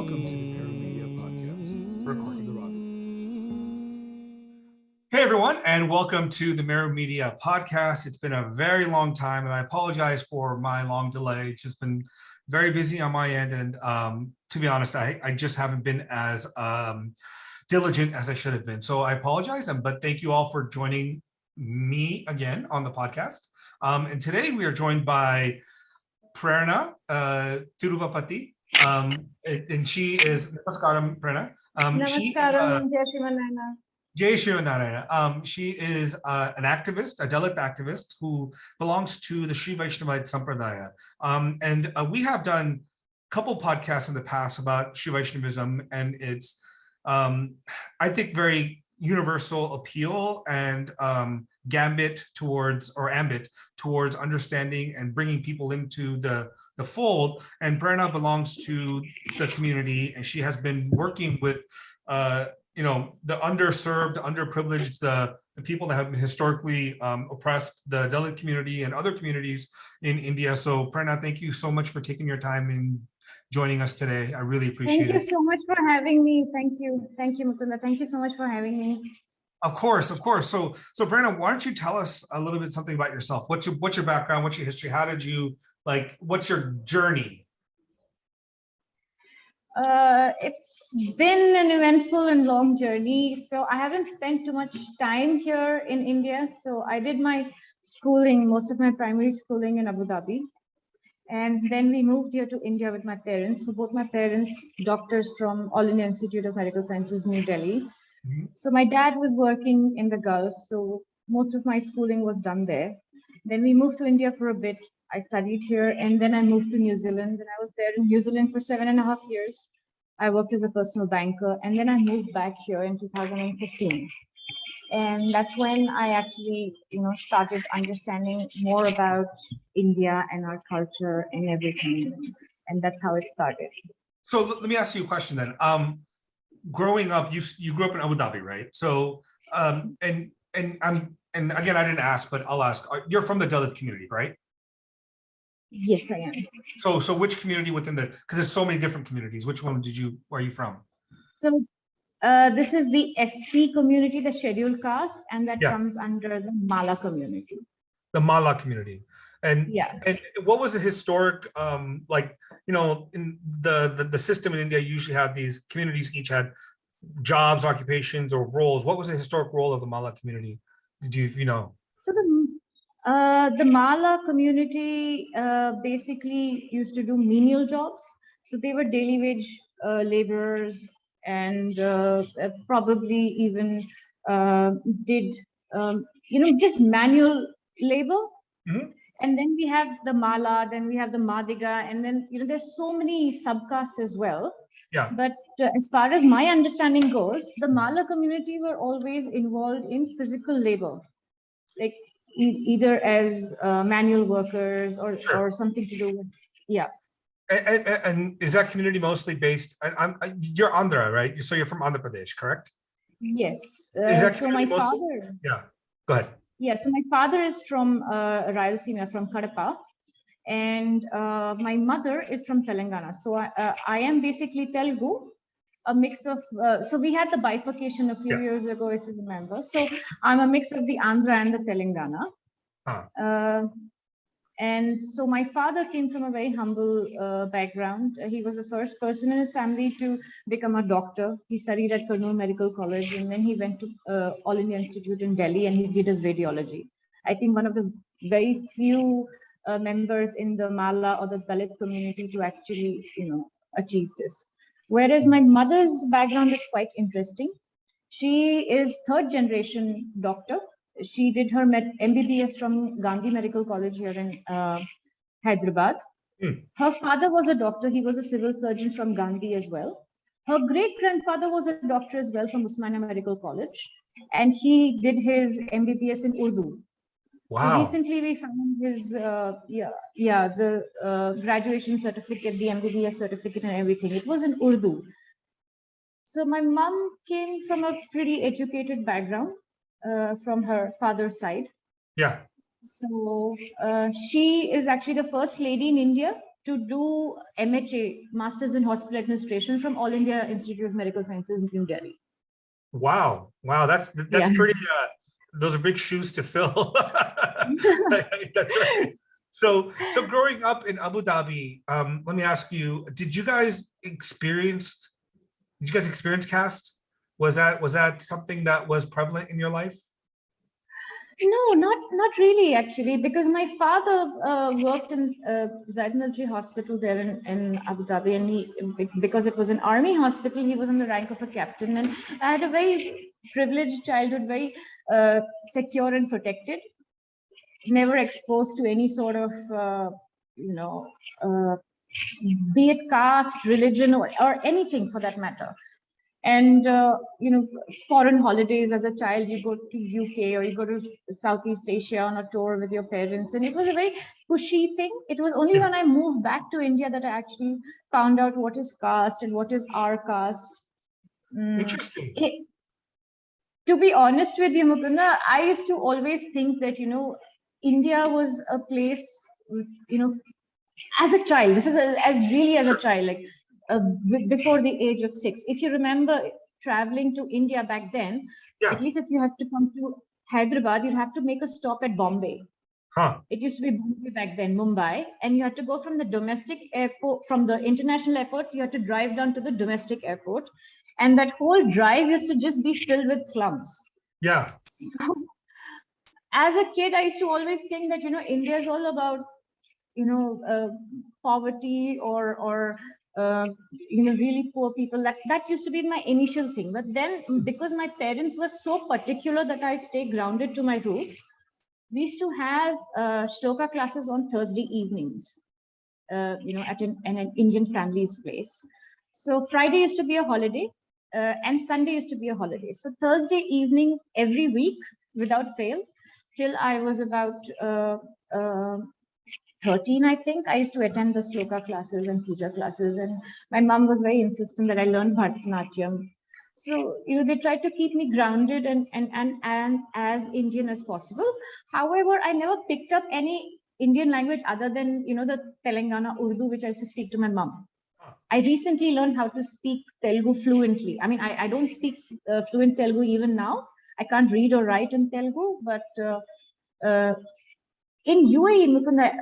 Welcome to the Prerna Media Podcast. Recording the Robbie. Hey everyone, and welcome to the Mirror Media Podcast. It's been a very long time, and I apologize for my long delay. It's just been very busy on my end, and to be honest, I just haven't been as diligent as I should have been. So I apologize, but thank you all for joining me again on the podcast. And today we are joined by Prerna Thiruvaipati, and she is Namaskaram, Prerna. Namaskaram, Jai Shri Narayana. She is an activist, a Dalit activist who belongs to the Sri Vaishnava sampradaya. And we have done a couple podcasts in the past about Sri Vaishnavism and its, I think, very universal appeal and ambit towards understanding and bringing people into the fold. And Prerna belongs to the community, and she has been working with the underserved, underprivileged, the people that have been historically oppressed, the Dalit community and other communities in India. So Prerna, thank you so much for taking your time and joining us today. I really appreciate it. Thank you so much for having me. Thank you, Mukunda. Thank you so much for having me. Of course. So Prerna, why don't you tell us a little bit something about yourself? What's your background? What's your history? How did you, what's your journey? It's been an eventful and long journey. So I haven't spent too much time here in India. So I did my schooling, most of my primary schooling in Abu Dhabi. And then we moved here to India with my parents. So both my parents, doctors from All India Institute of Medical Sciences, New Delhi. Mm-hmm. So my dad was working in the Gulf. So most of my schooling was done there. Then we moved to India for a bit. I studied here, and then I moved to New Zealand, and I was there in New Zealand for 7.5 years. I worked as a personal banker, and then I moved back here in 2015. And that's when I actually, started understanding more about India and our culture and everything. And that's how it started. So let me ask you a question then. Growing up, you grew up in Abu Dhabi, right? So, and again, I didn't ask, but I'll ask. You're from the Dalit community, right? Yes, I am. So which community within because there's so many different communities, which one where are you from? So this is the SC community, the scheduled caste, and that comes under the Mala community. The Mala community. And what was the historic, in the system in India, usually have these communities each had jobs, occupations, or roles. What was the historic role of the Mala community? If you know? So the Mala community basically used to do menial jobs. So they were daily wage laborers, and probably even did just manual labor. Mm-hmm. And then we have the Mala, then we have the Madiga, and then there's so many subcastes as well. Yeah. But as far as my understanding goes, the Mala community were always involved in physical labor, like either as manual workers or something to do with, And is that community mostly based? You're Andhra, right? So you're from Andhra Pradesh, correct? Yes. So my father. Yeah. Go ahead. Yeah. So my father is from Rayalaseema, from Kadapa, and my mother is from Telangana. So I am basically Telugu. A mix of, so we had the bifurcation a few years ago, if you remember. So I'm a mix of the Andhra and the Telangana. And so my father came from a very humble background. He was the first person in his family to become a doctor. He studied at Kurnool Medical College, and then he went to All India Institute in Delhi, and he did his radiology. I think one of the very few members in the Mala or the Dalit community to actually, achieve this. Whereas my mother's background is quite interesting. She is third generation doctor. She did her MBBS from Gandhi Medical College here in Hyderabad. Her father was a doctor. He was a civil surgeon from Gandhi as well. Her great-grandfather was a doctor as well from Upanayanam Medical College. And he did his MBBS in Urdu. Wow. So recently we found his, the graduation certificate, the MBBS certificate and everything. It was in Urdu. So my mom came from a pretty educated background from her father's side. Yeah. So she is actually the first lady in India to do MHA, Masters in Hospital Administration, from All India Institute of Medical Sciences in New Delhi. Wow. That's Yeah. pretty, those are big shoes to fill. That's right. So growing up in Abu Dhabi, let me ask you, did you guys experience caste? Was that something that was prevalent in your life? No, not really, actually, because my father worked in Zaid Military Hospital there in Abu Dhabi, and because it was an army hospital, he was in the rank of a captain, and I had a very privileged childhood, very secure and protected, never exposed to any sort of, be it caste, religion, or anything for that matter. And foreign holidays as a child, you go to UK or you go to Southeast Asia on a tour with your parents, and it was a very cushy thing. It was only when I moved back to India that I actually found out what is caste and what is our caste. Interesting. To be honest with you, Mukunda, I used to always think that India was a place, as a child. This is as a child, like before the age of 6. If you remember traveling to India back then, at least if you have to come to Hyderabad, you'd have to make a stop at Bombay. It used to be Bombay back then, Mumbai, and you had to go from the domestic airport, from the international airport, you had to drive down to the domestic airport, and that whole drive used to just be filled with slums. Yeah. So, as a kid, I used to always think that India is all about poverty or really poor people. That used to be my initial thing. But then, because my parents were so particular that I stay grounded to my roots, we used to have shloka classes on Thursday evenings, at an Indian family's place. So Friday used to be a holiday, and Sunday used to be a holiday. So Thursday evening every week, without fail, till I was about 13, I think, I used to attend the shloka classes and puja classes, and my mom was very insistent that I learn Bharatanatyam. So they tried to keep me grounded and as Indian as possible. However, I never picked up any Indian language other than the Telangana Urdu, which I used to speak to my mom. I recently learned how to speak Telugu fluently. I mean, I don't speak fluent Telugu even now. I can't read or write in Telugu, but in UAE, Mukunda,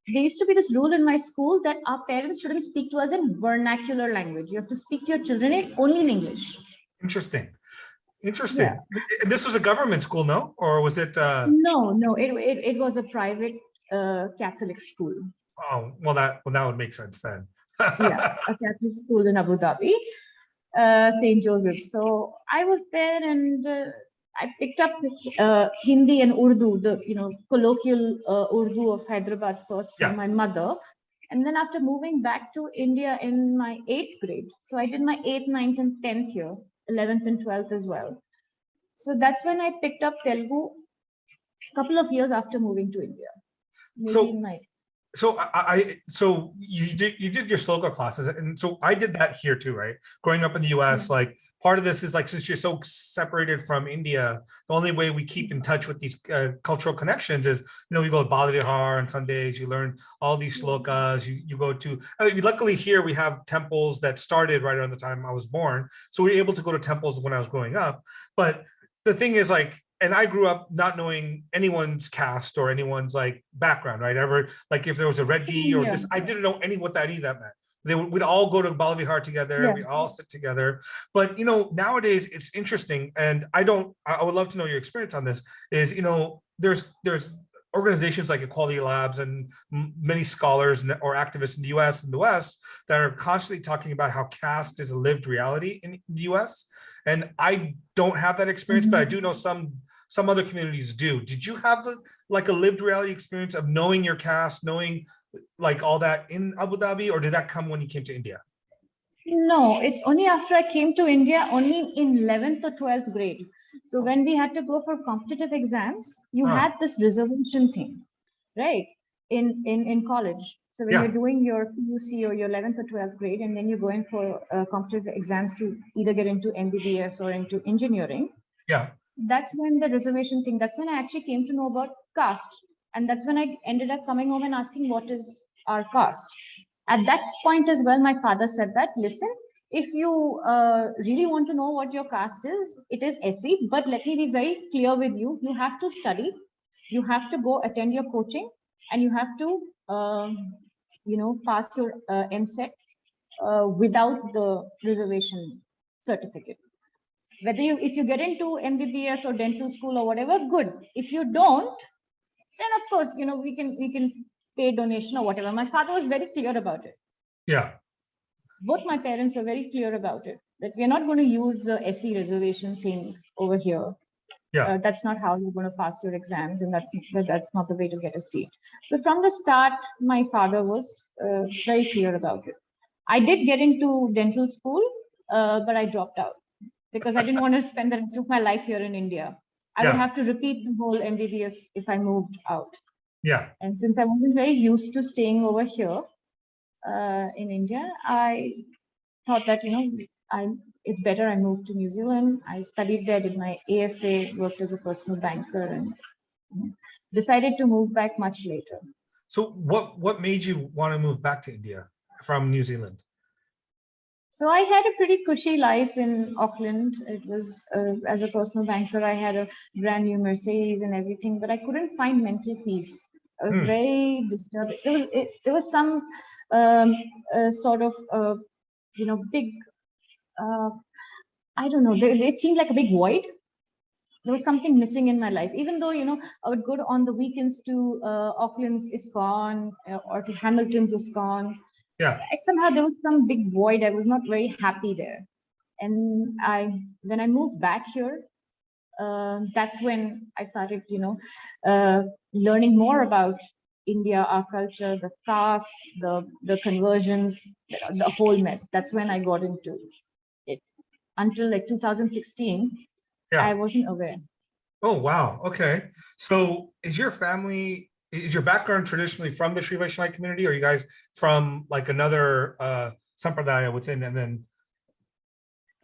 there used to be this rule in my school that our parents shouldn't speak to us in vernacular language. You have to speak to your children only in English. Interesting. Yeah. This was a government school, no? Or was it? No. It was a private Catholic school. Oh, well, that would make sense then. Yeah, a Catholic school in Abu Dhabi, St. Joseph. So I was there, and I picked up Hindi and Urdu, the colloquial Urdu of Hyderabad first from my mother, and then after moving back to India in my 8th grade, so I did my 8th, 9th, and 10th year, 11th and 12th as well. So that's when I picked up Telugu a couple of years after moving to India. So you did your sloka classes, and so I did that here too, right? Growing up in the US, like part of this is like, since you're so separated from India, the only way we keep in touch with these cultural connections is, you go to Bali Vihar on Sundays, you learn all these slokas, you go to, luckily here we have temples that started right around the time I was born. So we were able to go to temples when I was growing up. But the thing is, like, and I grew up not knowing anyone's caste or anyone's like background, right? Ever, like if there was a Reddy or this, I didn't know what that meant. We'd all go to Bala Vihar together. We all sit together. But, nowadays it's interesting. And I would love to know your experience on this is, there's organizations like Equality Labs and many scholars or activists in the US and the West that are constantly talking about how caste is a lived reality in the US. And I don't have that experience, but I do know some other communities do. Did you have like a lived reality experience of knowing your caste, knowing like all that in Abu Dhabi, or did that come when you came to India? No, it's only after I came to India, only in 11th or 12th grade. So when we had to go for competitive exams, you had this reservation thing, right? In college. So when you're doing your PUC or your 11th or 12th grade, and then you're going for competitive exams to either get into MBBS or into engineering. Yeah. That's when the reservation thing, that's when I actually came to know about caste. And that's when I ended up coming home and asking, what is our caste? At that point as well, my father said that, listen, if you really want to know what your caste is, it is SC, but let me be very clear with you. You have to study, you have to go attend your coaching, and you have to, pass your MSET without the reservation certificate. If you get into MBBS or dental school or whatever, good. If you don't, then of course, we can pay donation or whatever. My father was very clear about it. Yeah. Both my parents were very clear about it, that we're not going to use the SE reservation thing over here. Yeah. That's not how you're going to pass your exams, and that's not the way to get a seat. So from the start, my father was very clear about it. I did get into dental school, but I dropped out because I didn't want to spend the rest of my life here in India. I would have to repeat the whole MBBS if I moved out. Yeah. And since I wasn't very used to staying over here in India, I thought that, it's better I moved to New Zealand. I studied there, did my AFA, worked as a personal banker, and decided to move back much later. So what made you want to move back to India from New Zealand? So I had a pretty cushy life in Auckland. It was, as a personal banker, I had a brand new Mercedes and everything, but I couldn't find mental peace. I was very disturbed. There was some sort of, big, I don't know, it seemed like a big void. There was something missing in my life, even though, I would go on the weekends to Auckland's ISKCON or to Hamilton's ISKCON. Yeah. Somehow there was some big void. I was not very happy there. And when I moved back here, that's when I started, learning more about India, our culture, the caste, the conversions, the whole mess. That's when I got into it. Until like 2016, I wasn't aware. Oh, wow. Okay. So is your background traditionally from the Sri Vaishnava community, or are you guys from like another sampradaya within, and then?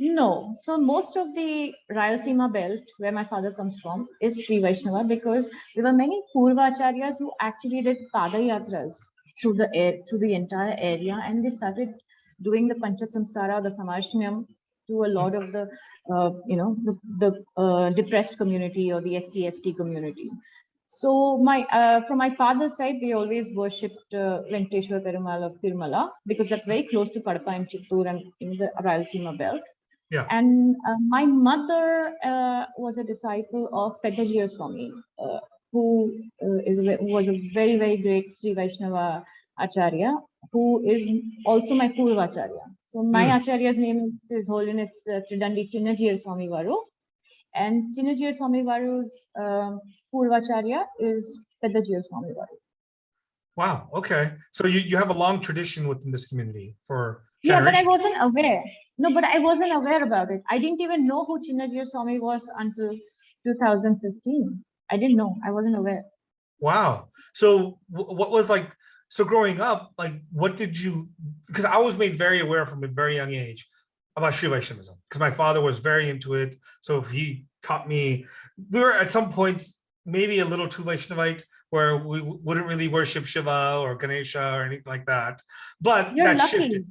No. So most of the Rayalaseema belt, where my father comes from, is Sri Vaishnava, because there were many Purvacharyas who actually did Padayatras through the entire area, and they started doing the Pancha Samskara, the Samarshanyam, to a lot of the, the depressed community or the SC/ST community. So from my father's side, they always worshipped Venkateshwara Perumal of Tirumala, because that's very close to Kadapa and Chittoor and in the Rayalaseema belt. Yeah. And my mother was a disciple of Prerna Thiruvaipati, who was a very, very great Sri Vaishnava Acharya, who is also my Purvacharya. So my Acharya's name is His Holiness Tridandi Chinna Jeeyar Varu, and Chinna Jeeyar Varu's Purvacharya is Prerna Thiruvaipati Varu. Wow. Okay. So you have a long tradition within this community for generations. Yeah, but I wasn't aware. No, but I wasn't aware about it. I didn't even know who Chinna Jeeyar was until 2015. I didn't know. I wasn't aware. Wow. So what was like, so growing up, like, what did you, because I was made very aware from a very young age about Sri Vaishnavism, because my father was very into it. So he taught me, we were at some points maybe a little too Vaishnavite, where we wouldn't really worship Shiva or Ganesha or anything like that. But You're that lucky. shifted.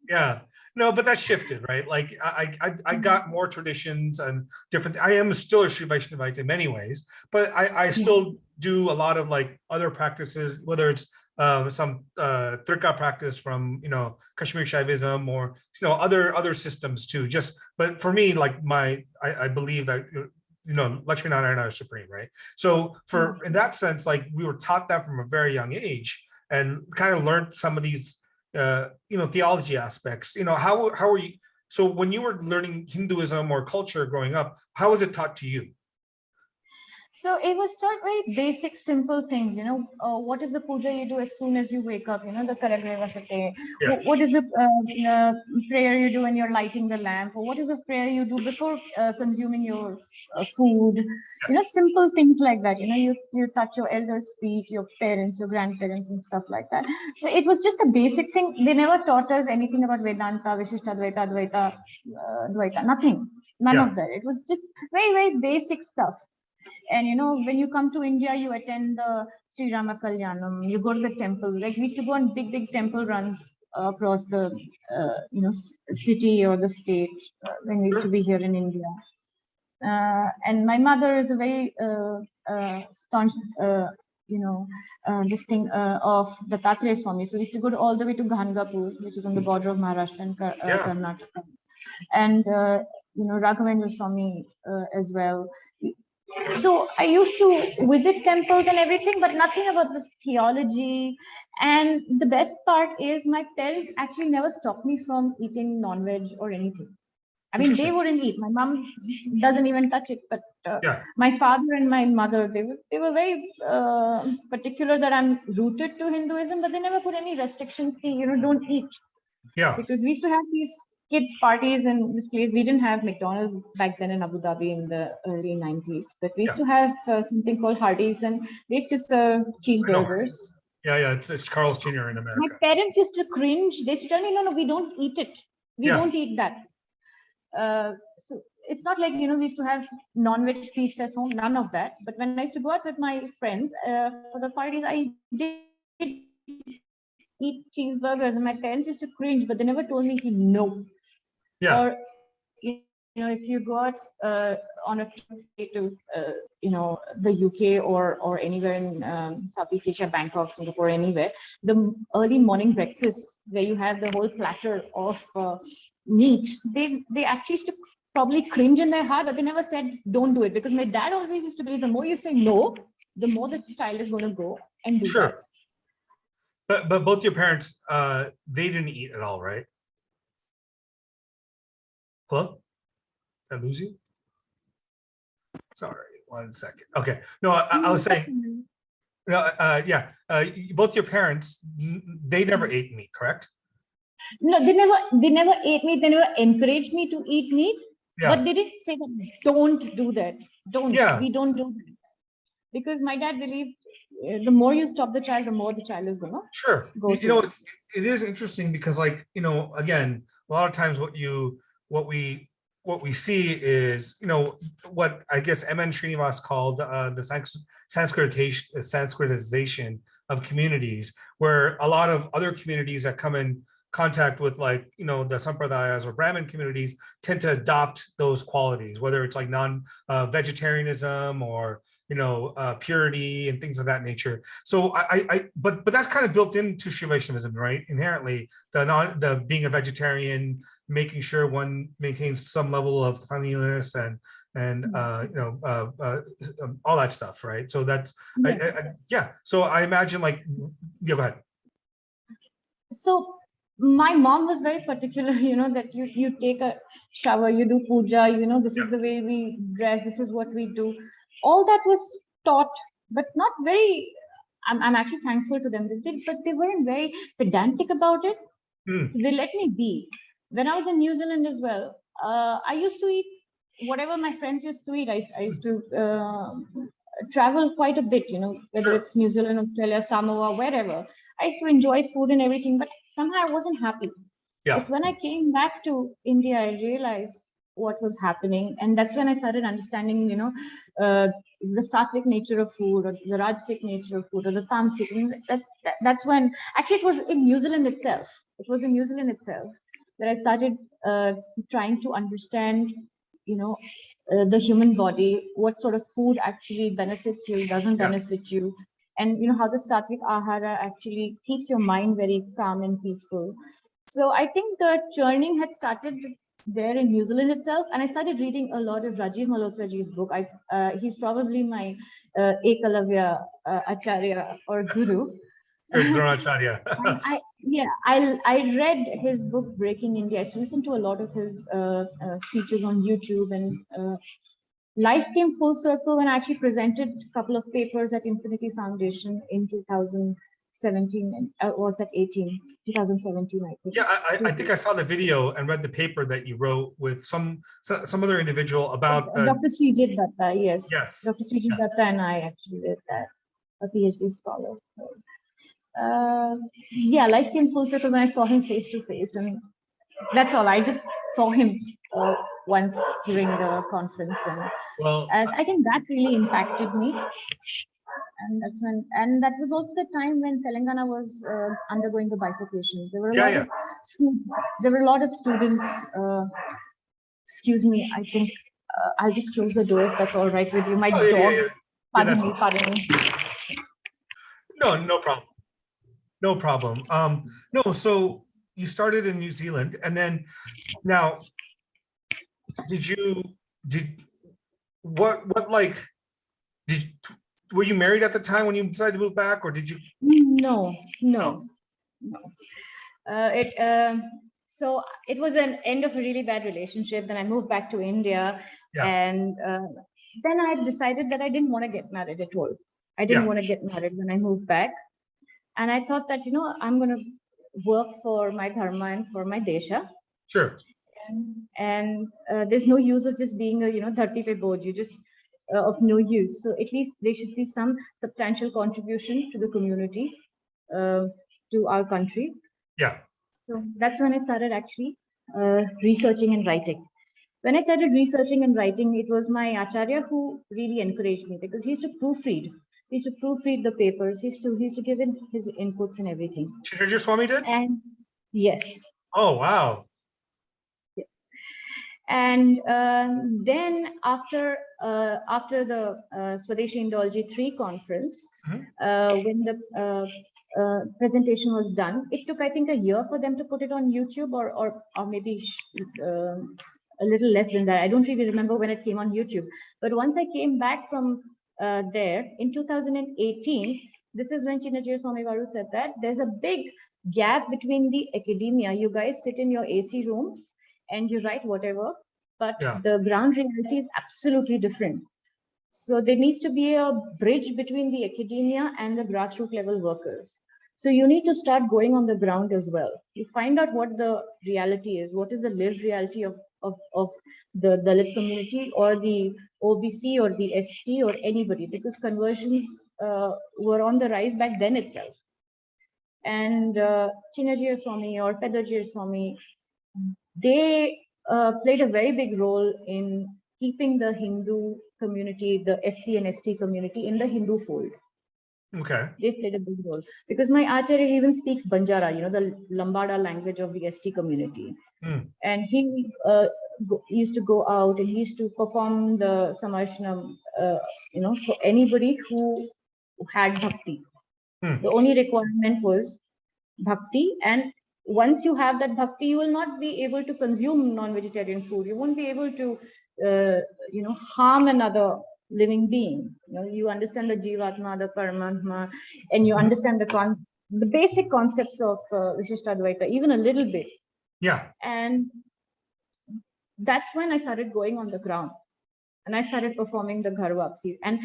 Yeah. No, but that shifted, right? Like I got more traditions and different. I am still a Sri Vaishnavite in many ways, but I still do a lot of like other practices, whether it's some Trika practice from Kashmir Shaivism or other systems too. But for me, like I believe that Lakshmi Narayana is supreme, right? So in that sense, like we were taught that from a very young age and kind of learned some of these theology aspects. How are you? So when you were learning Hinduism or culture growing up, how was it taught to you? So it was taught very basic, simple things. What is the puja you do as soon as you wake up? The Karagreva Sate. Yeah. What is the prayer you do when you're lighting the lamp? Or what is the prayer you do before consuming your food? Simple things like that. You touch your elders' feet, your parents, your grandparents, and stuff like that. So it was just a basic thing. They never taught us anything about Vedanta, Vishishtadvaita, Advaita, Dvaita. Nothing. None of that. It was just very, very basic stuff. And when you come to India, you attend the Sri Rama Kalyanam, you go to the temple. Like we used to go on big temple runs across the city or the state when we used to be here in India. And my mother is a very staunch, this thing of the Tatre Swami. So we used to go all the way to Gangapur, which is on the border of Maharashtra and Karnataka, and Raghavendra Swami as well. So I used to visit temples and everything, but nothing about the theology. And the best part is my parents actually never stopped me from eating non-veg or anything. I mean, they wouldn't eat. My mom doesn't even touch it. But my father and my mother, they were very particular that I'm rooted to Hinduism, but they never put any restrictions. Don't eat. Yeah. Because we used to have these kids parties in this place. We didn't have McDonald's back then in Abu Dhabi in the early 90s, but we used to have something called Hardee's, and they used to serve cheeseburgers. Yeah, it's Carl's Jr. in America. My parents used to cringe. They used to tell me, no, we don't eat it. We don't eat that. So it's not like, we used to have non-veg feasts at home, none of that. But when I used to go out with my friends for the parties, I did eat cheeseburgers, and my parents used to cringe, but they never told me no. Yeah. Or, if you go out on a trip to, the UK or anywhere in Southeast Asia, Bangkok, Singapore, anywhere, the early morning breakfast where you have the whole platter of meat, they actually used to probably cringe in their heart, but they never said don't do it, because my dad always used to believe the more you say no, the more the child is going to go and do that. But both your parents, they didn't eat at all, right? Hello? Did I lose you? Sorry, 1 second. Okay. No, I was saying, both your parents, they never ate meat, correct? No, they never ate meat. They never encouraged me to eat meat. But they didn't say that, don't do that. We don't do that. Because my dad believed the more you stop the child, the more the child is gonna go. It is interesting because, like, again, a lot of times what we see is, what I guess M.N. Srinivas called the Sanskritization of communities, where a lot of other communities that come in contact with, like, the sampradayas or Brahmin communities tend to adopt those qualities, whether it's like vegetarianism or purity and things of that nature. So but that's kind of built into Sri Vaishnavism, right? Inherently, the being a vegetarian, making sure one maintains some level of cleanliness and all that stuff, right? So that's So I imagine, like, go ahead. So my mom was very particular, that you take a shower, you do puja, this is the way we dress, this is what we do. All that was taught, but not very. I'm actually thankful to them. But they weren't very pedantic about it. So they let me be. When I was in New Zealand as well, I used to eat whatever my friends used to eat. I used to travel quite a bit, whether it's New Zealand, Australia, Samoa, wherever. I used to enjoy food and everything, but somehow I wasn't happy. It's when I came back to India, I realized what was happening. And that's when I started understanding, the sattvic nature of food, or the rajasic nature of food, or the tamasic. That's when, actually, it was in New Zealand itself. That I started trying to understand, the human body, what sort of food actually benefits you, doesn't benefit you, and how the sattvic ahara actually keeps your mind very calm and peaceful. So I think the churning had started there in New Zealand itself, and I started reading a lot of Rajiv Malhotraji's book. He's probably my Ekalavya Acharya or guru. Acharya. I read his book Breaking India. I listened to a lot of his speeches on YouTube, and life came full circle when I actually presented a couple of papers at Infinity Foundation in 2017, and was that 2017, I think. Yeah, I think I saw the video and read the paper that you wrote with some other individual about Dr. Srijit Datta. Yes. Dr. Srijit Yeah. Datta and I actually did that, a PhD scholar. So, life came full circle when I saw him face to face, and that's all. I just saw him once during the conference, and I think that really impacted me. And that was also the time when Telangana was undergoing the bifurcation. There were a lot of students. Excuse me, I think I'll just close the door if that's all right with you. My dog. Pardon me. No problem. No problem. No, so you started in New Zealand, and then now, were you married at the time when you decided to move back, or did you? No. So it was an end of a really bad relationship. Then I moved back to India, and then I decided that I didn't want to get married at all. I didn't want to get married when I moved back. And I thought that, I'm going to work for my dharma and for my desha. Sure. And there's no use of just being a, dharti pe boj, you just of no use. So at least there should be some substantial contribution to the community, to our country. Yeah. So that's when I started actually researching and writing. When I started researching and writing, it was my acharya who really encouraged me, because he used to proofread. He used to proofread the papers. He used to give in his inputs and everything. Chinna Jeeyar Swami did? And yes. Oh, wow. Yes. And then after the Swadeshi Indology 3 conference, when the presentation was done, it took, I think, a year for them to put it on YouTube, or maybe a little less than that. I don't really remember when it came on YouTube. But once I came back from there in 2018, this is when Chinna Jeeyar Swami Varu said that there's a big gap between the academia. You guys sit in your AC rooms and you write whatever, but the ground reality is absolutely different. So there needs to be a bridge between the academia and the grassroots level workers. So you need to start going on the ground as well. You find out what the reality is, what is the lived reality of the Dalit community, or the OBC, or the ST, or anybody, because conversions were on the rise back then itself. And Chinna Jeeyar Swami or Pedda Jeeyar Swami, they played a very big role in keeping the Hindu community, the SC and ST community, in the Hindu fold. Okay. They played a big role, because my acharya even speaks Banjara, the Lambada language of the ST community. And he used to go out and he used to perform the Samarshana, for anybody who had bhakti. The only requirement was bhakti, and once you have that bhakti, you will not be able to consume non-vegetarian food. You won't be able to, harm another living being. You understand the Jivatma, the Paramatma, and you understand the basic concepts of Vishishtadvaita, even a little bit. Yeah. And that's when I started going on the ground, and I started performing the Ghar Wapsi. And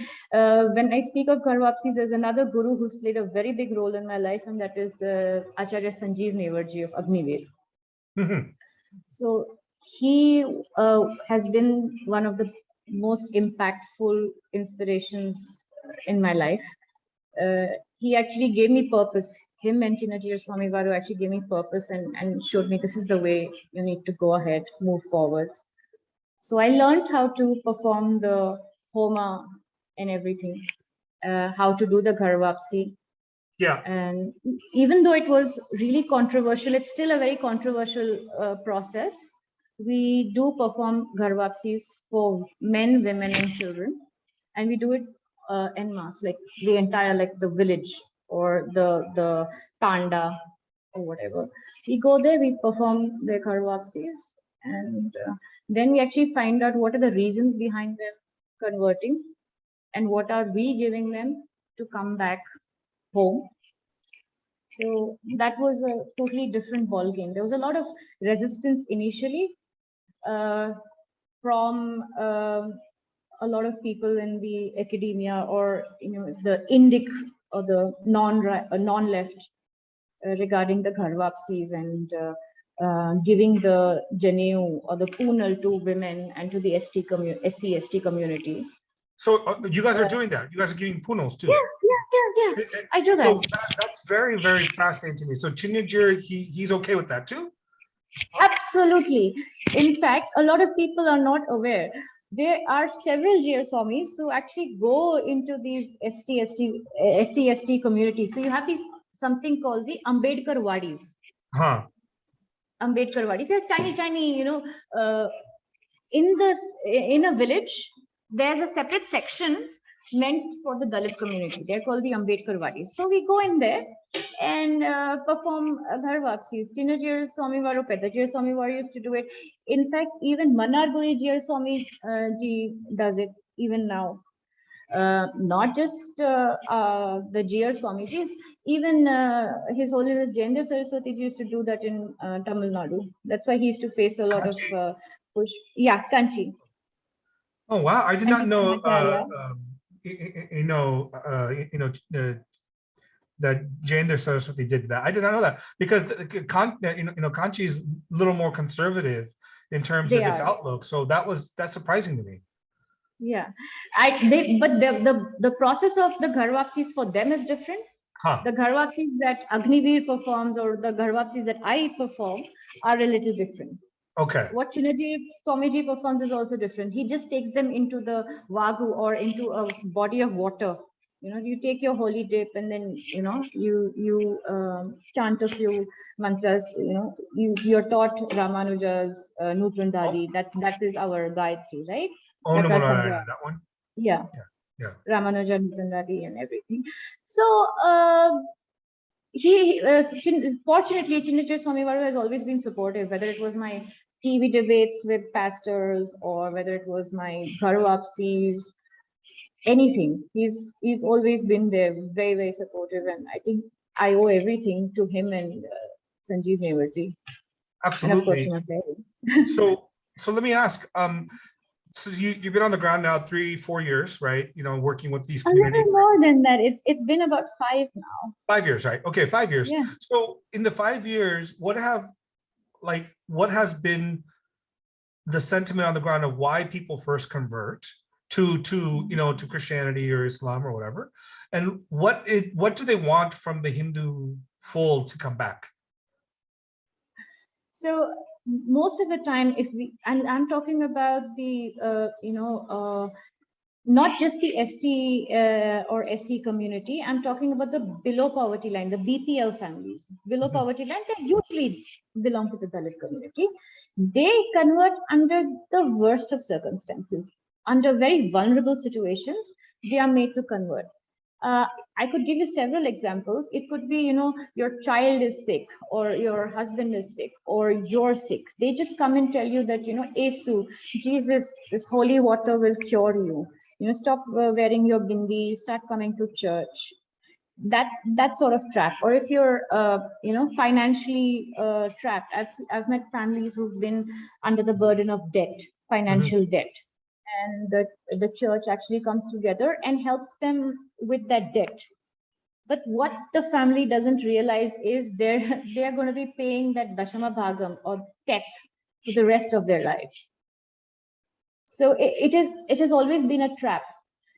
when I speak of Ghar Wapsi, there's another guru who's played a very big role in my life, and that is Acharya Sanjeev Newarji of Agniveer. So he has been one of the most impactful inspirations in my life. He actually gave me purpose. Him and Chinna Jeeyar Swami Varu actually gave me purpose and showed me this is the way you need to go ahead, move forwards. So I learned how to perform the Homa and everything, how to do the Ghar Wapsi. Yeah. And even though it was really controversial, it's still a very controversial process. We do perform Ghar Wapsis for men, women, and children. And we do it en masse, like the entire, like the village or the tanda or whatever. We go there, we perform the Ghar Wapsis, and then we actually find out what are the reasons behind them converting, and what are we giving them to come back home. So that was a totally different ball game. There was a lot of resistance initially from a lot of people in the academia, or the Indic or the non-left regarding the Ghar Wapsis and giving the Janeo or the Poonal to women and to the SC/ST community. So you guys are doing that. You guys are giving Poonals too. Yeah. I do that. So that's very, very fascinating to me. So Chinna Jeeyar, he's okay with that too? Absolutely. In fact, a lot of people are not aware. there are several Jeer Swamis who actually go into these SC/ST communities. So you have these something called the Ambedkar Wadis. Huh. Ambedkar Wadis. They're tiny, in a village, there's a separate section meant for the Dalit community. They're called the Ambedkar Wadis. So we go in there and perform Ghar Wapsis. Chinna Jeeyar Swami Varu, Pedda Jeeyar Swami Varu used to do it. In fact, even Manarguri Jeeyar Swami ji does it even now. Not just the Jeeyar Swamijis, even His Holiness Janeo Saraswati used to do that in Tamil Nadu. That's why he used to face a lot of push. Yeah, Kanchi. Oh wow! I did not know. That Jayendra Saraswati did that. I did not know that because Kanchi is a little more conservative in terms of its outlook. So that's surprising to me. Yeah, but the process of the Ghar Wapsis for them is different. Huh. The Ghar Wapsis that Agniveer performs or the Ghar Wapsis that I perform are a little different. Okay. What Chinna Jeeyar Swamiji performs is also different. He just takes them into the Vagu or into a body of water. You take your holy dip and then you chant a few mantras. You're taught Ramanuja's Nutrandadi. That is our Gayatri, right? Oh no, that one. Yeah. Ramanuja Nutrandadi and everything. So fortunately, Chinna Jeeyar Swami Varu has always been supportive, whether it was my TV debates with pastors or whether it was my Ghar Wapsis, anything. He's always been there, very, very supportive. And I think I owe everything to him and Sanjeev Nevarji. Absolutely. And of course, so let me ask, so you've been on the ground now 3-4 years, right? Working with these communities. A little more than that. It's been about 5 now. 5 years, right? Okay, 5 years. Yeah. So in the 5 years, what has been the sentiment on the ground of why people first convert to Christianity or Islam or whatever, and what do they want from the Hindu fold to come back? So most of the time, and I'm talking about the not just the ST or SC community, I'm talking about the below poverty line, the BPL families. Below poverty line, they usually belong to the Dalit community. They convert under the worst of circumstances. Under very vulnerable situations, they are made to convert. I could give you several examples. It could be, your child is sick or your husband is sick or you're sick. They just come and tell you that, Yesu, Jesus, this holy water will cure you. Stop wearing your bindi, start coming to church. That sort of trap. Or if you're, financially trapped. I've met families who've been under the burden of debt, financial debt. And the church actually comes together and helps them with that debt. But what the family doesn't realize is they are going to be paying that Dashama Bhagam or tenth for the rest of their lives. So it has always been a trap.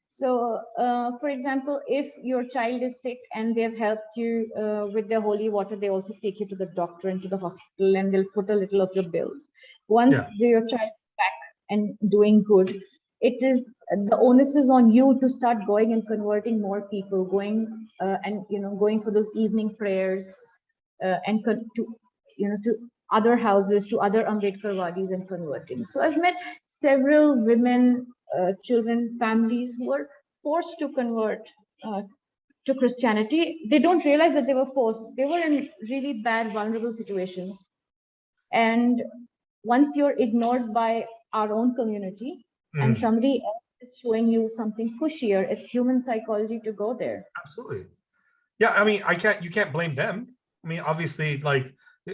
So, for example, if your child is sick and they've helped you with their holy water, they also take you to the doctor and to the hospital and they'll foot a little of your bills. Once your child is back and doing good, the onus is on you to start going and converting more people, going for those evening prayers and to other houses, to other Ambedkar Wadis and converting. So I've met several women, children, families who were forced to convert to Christianity. They don't realize that they were forced. They were in really bad, vulnerable situations. And once you're ignored by our own community and somebody else is showing you something pushier, it's human psychology to go there. Absolutely. Yeah, I mean, you can't blame them. I mean, obviously,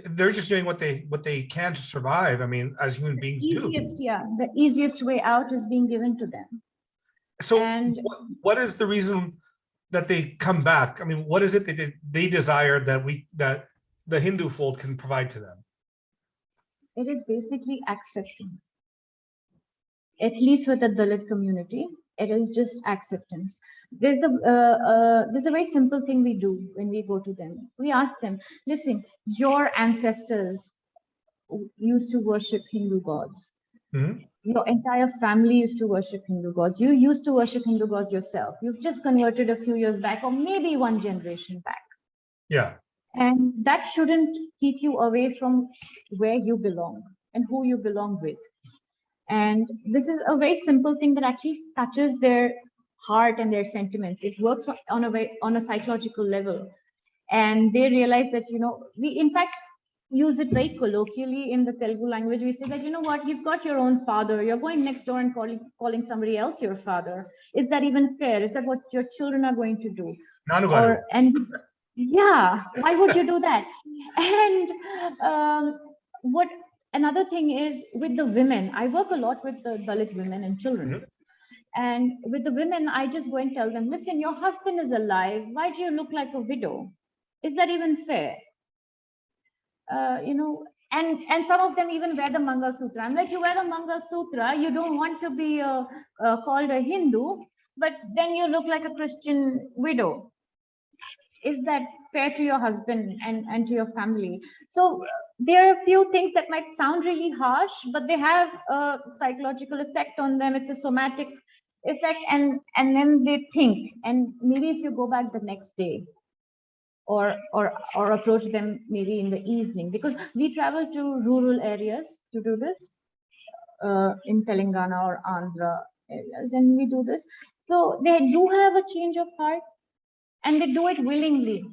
they're just doing what they can to survive. I mean, as human beings do. Yeah, the easiest way out is being given to them. So what is the reason that they come back? I mean, what is it that they desire that the Hindu fold can provide to them? It is basically acceptance. At least with the Dalit community, it is just acceptance. There's a very simple thing we do when we go to them. We ask them, listen, your ancestors used to worship Hindu gods. Mhm. Your entire family used to worship Hindu gods. You used to worship Hindu gods yourself. You've just converted a few years back, or maybe one generation back. Yeah. And that shouldn't keep you away from where you belong and who you belong with. And this is a very simple thing that actually touches their heart and their sentiments. It works on a psychological level. And they realize that, we in fact use it very colloquially in the Telugu language. We say that, you've got your own father. You're going next door and calling somebody else your father. Is that even fair? Is that what your children are going to do? Yeah, why would you do that? And what another thing is with the women, I work a lot with the Dalit women and children. Mhm. And with the women, I just go and tell them, listen, your husband is alive. Why do you look like a widow? Is that even fair? And some of them even wear the Mangal Sutra. I'm like, you wear the Mangal Sutra, you don't want to be called a Hindu, but then you look like a Christian widow. Is that fair to your husband and to your family? So there are a few things that might sound really harsh, but they have a psychological effect on them. It's a somatic effect, and then they think. And maybe if you go back the next day, or approach them maybe in the evening, because we travel to rural areas to do this in Telangana or Andhra areas, and we do this. So they do have a change of heart, and they do it willingly.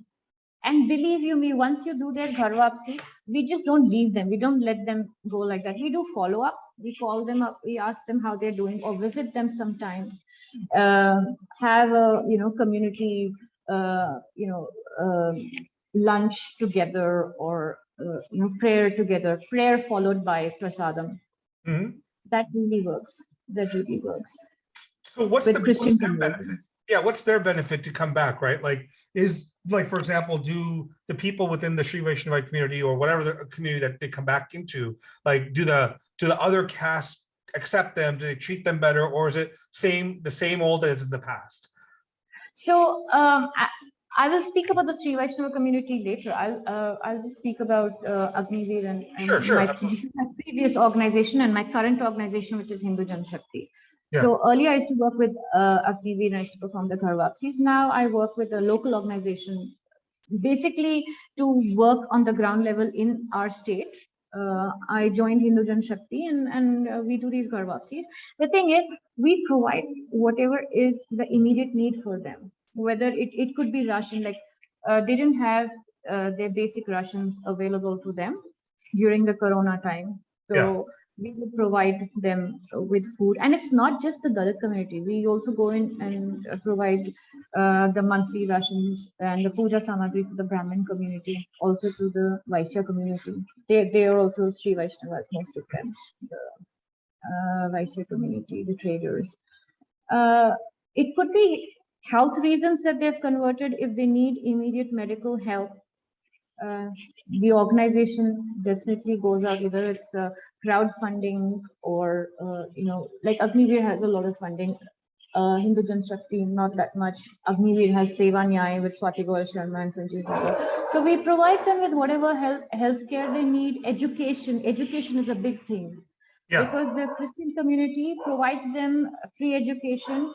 And believe you me, once you do their Ghar Wapsi, we just don't leave them. We don't let them go like that. We do follow up. We call them up. We ask them how they're doing, or visit them sometimes. Have a community lunch together, or prayer together. Prayer followed by prasadam. Mhm. That really works. That really works. So what's With their Christian benefit? conversions. Yeah, what's their benefit to come back, right? For example, do the people within the Sri Vaishnava community or whatever the community that they come back into, do the other castes accept them? Do they treat them better, or is it the same old as in the past? So I will speak about the Sri Vaishnava community later. I'll just speak about Agniveer and Sure, this is my previous organization and my current organization, which is Hindu Jan Shakti. Yeah. So earlier I used to work with Agniveer and I used to perform the Ghar Wapsis. Now I work with a local organization, basically to work on the ground level in our state. I joined Hindu Jan Shakti, and we do these Ghar Wapsis. The thing is, we provide whatever is the immediate need for them. Whether it could be ration, like they didn't have their basic rations available to them during the Corona time. So we would provide them with food. And it's not just the Dalit community. We also go in and provide the monthly rations and the puja samagri to the Brahmin community, also to the Vaishya community. They are also Sri Vaishnavas, most of them, the Vaishya community, the traders. It could be health reasons that they've converted. If they need immediate medical help, the organization definitely goes out, either it's crowdfunding or like Agniveer has a lot of funding. Hindu Jan Shakti, not that much. Agniveer has Seva Nyay with Swati Goyal Sharma and Sanjeev. So we provide them with whatever healthcare they need. Education is a big thing. Yeah. Because the Christian community provides them free education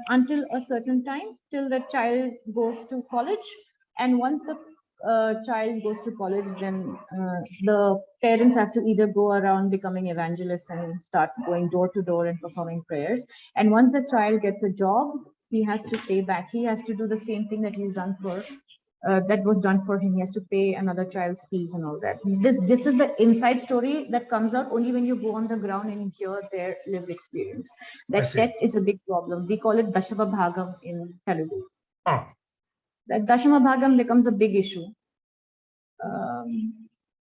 until a certain time, till the child goes to college. And once the child goes to college, then the parents have to either go around becoming evangelists and start going door to door and performing prayers. And once the child gets a job, he has to pay back. He has to do the same thing that he's done for that was done for him. He has to pay another child's fees and all that. This is the inside story that comes out only when you go on the ground and hear their lived experience. That is a big problem. We call it Dashava Bhagam in Telugu. That Dashama Bhagam becomes a big issue.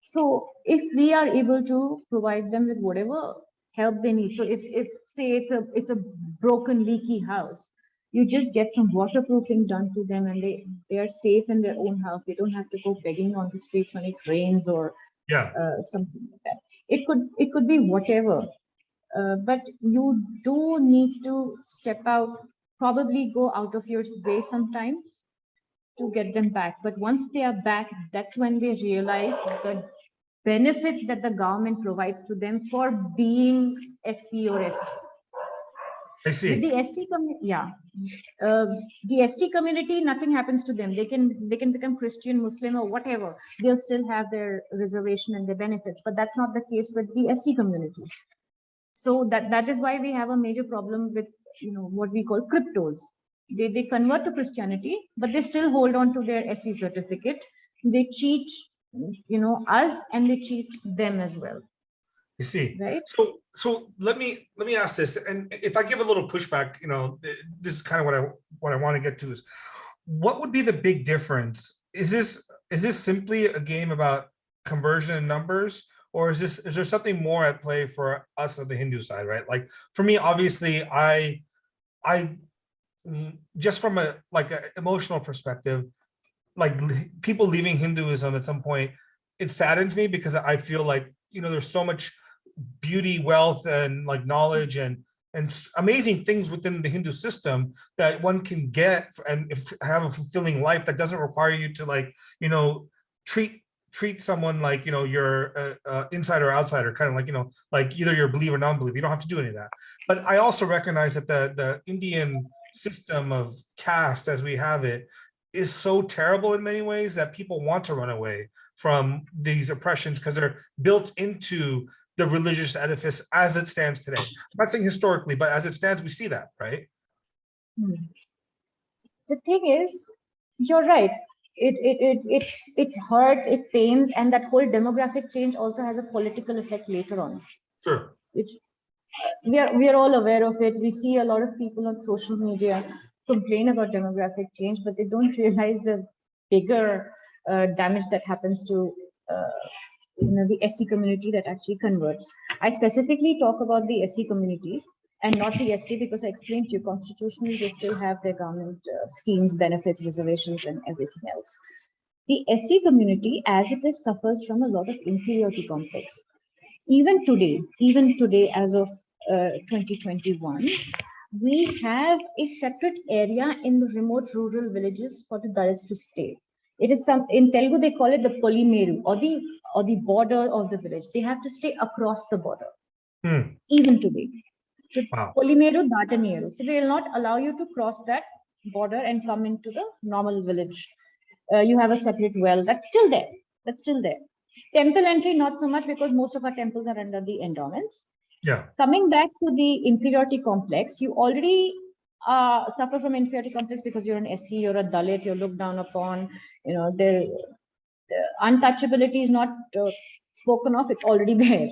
So if we are able to provide them with whatever help they need, so if say it's a broken, leaky house, you just get some waterproofing done to them, and they are safe in their own house. They don't have to go begging on the streets when it rains or something like that. It could be whatever, but you do need to step out, probably go out of your way sometimes to get them back. But once they are back, that's when they realize that benefits that the government provides to them for being SC or ST. I With see. the ST community, the ST community, nothing happens to them. They can become Christian, Muslim, or whatever. They'll still have their reservation and their benefits. But that's not the case with the SC community. So that is why we have a major problem with what we call cryptos. They convert to Christianity, but they still hold on to their SC certificate. They cheat us, and they cheat them as well. You see, right? So let me ask this, and if I give a little pushback, this is kind of what I want to get to is, what would be the big difference? Is this simply a game about conversion and numbers, or is there something more at play for us on the Hindu side, right? Like for me, obviously, I just from a emotional perspective, like people leaving Hinduism at some point, it saddens me because I feel like there's so much beauty, wealth, and like knowledge and amazing things within the Hindu system that one can get and have a fulfilling life that doesn't require you to treat someone like you're inside or outsider, kind of like either you're a believer or non-believer. You don't have to do any of that. But I also recognize that the Indian system of caste as we have it is so terrible in many ways that people want to run away from these oppressions because they're built into the religious edifice as it stands today. I'm not saying historically, but as it stands, we see that, right? The thing is, you're right. It hurts, it pains, and that whole demographic change also has a political effect later on. Sure. Which we are all aware of it. We see a lot of people on social media complain about demographic change, but they don't realize the bigger damage that happens to the SC community that actually converts. I specifically talk about the SC community and not the ST because I explained to you constitutionally they still have their government schemes, benefits, reservations, and everything else. The SC community, as it is, suffers from a lot of inferiority complex. Even today, as of 2021, we have a separate area in the remote rural villages for the Dalits to stay. It is in Telugu they call it the Polimeru or the border of the village. They have to stay across the border. Even today. So Polimeru Dataneru. So they will not allow you to cross that border and come into the normal village. You have a separate well. That's still there. Temple entry, not so much because most of our temples are under the endowments. Yeah. Coming back to the inferiority complex, you already suffer from inferiority complex because you're an SC, you're a Dalit, you're looked down upon. The untouchability is not spoken of; it's already there.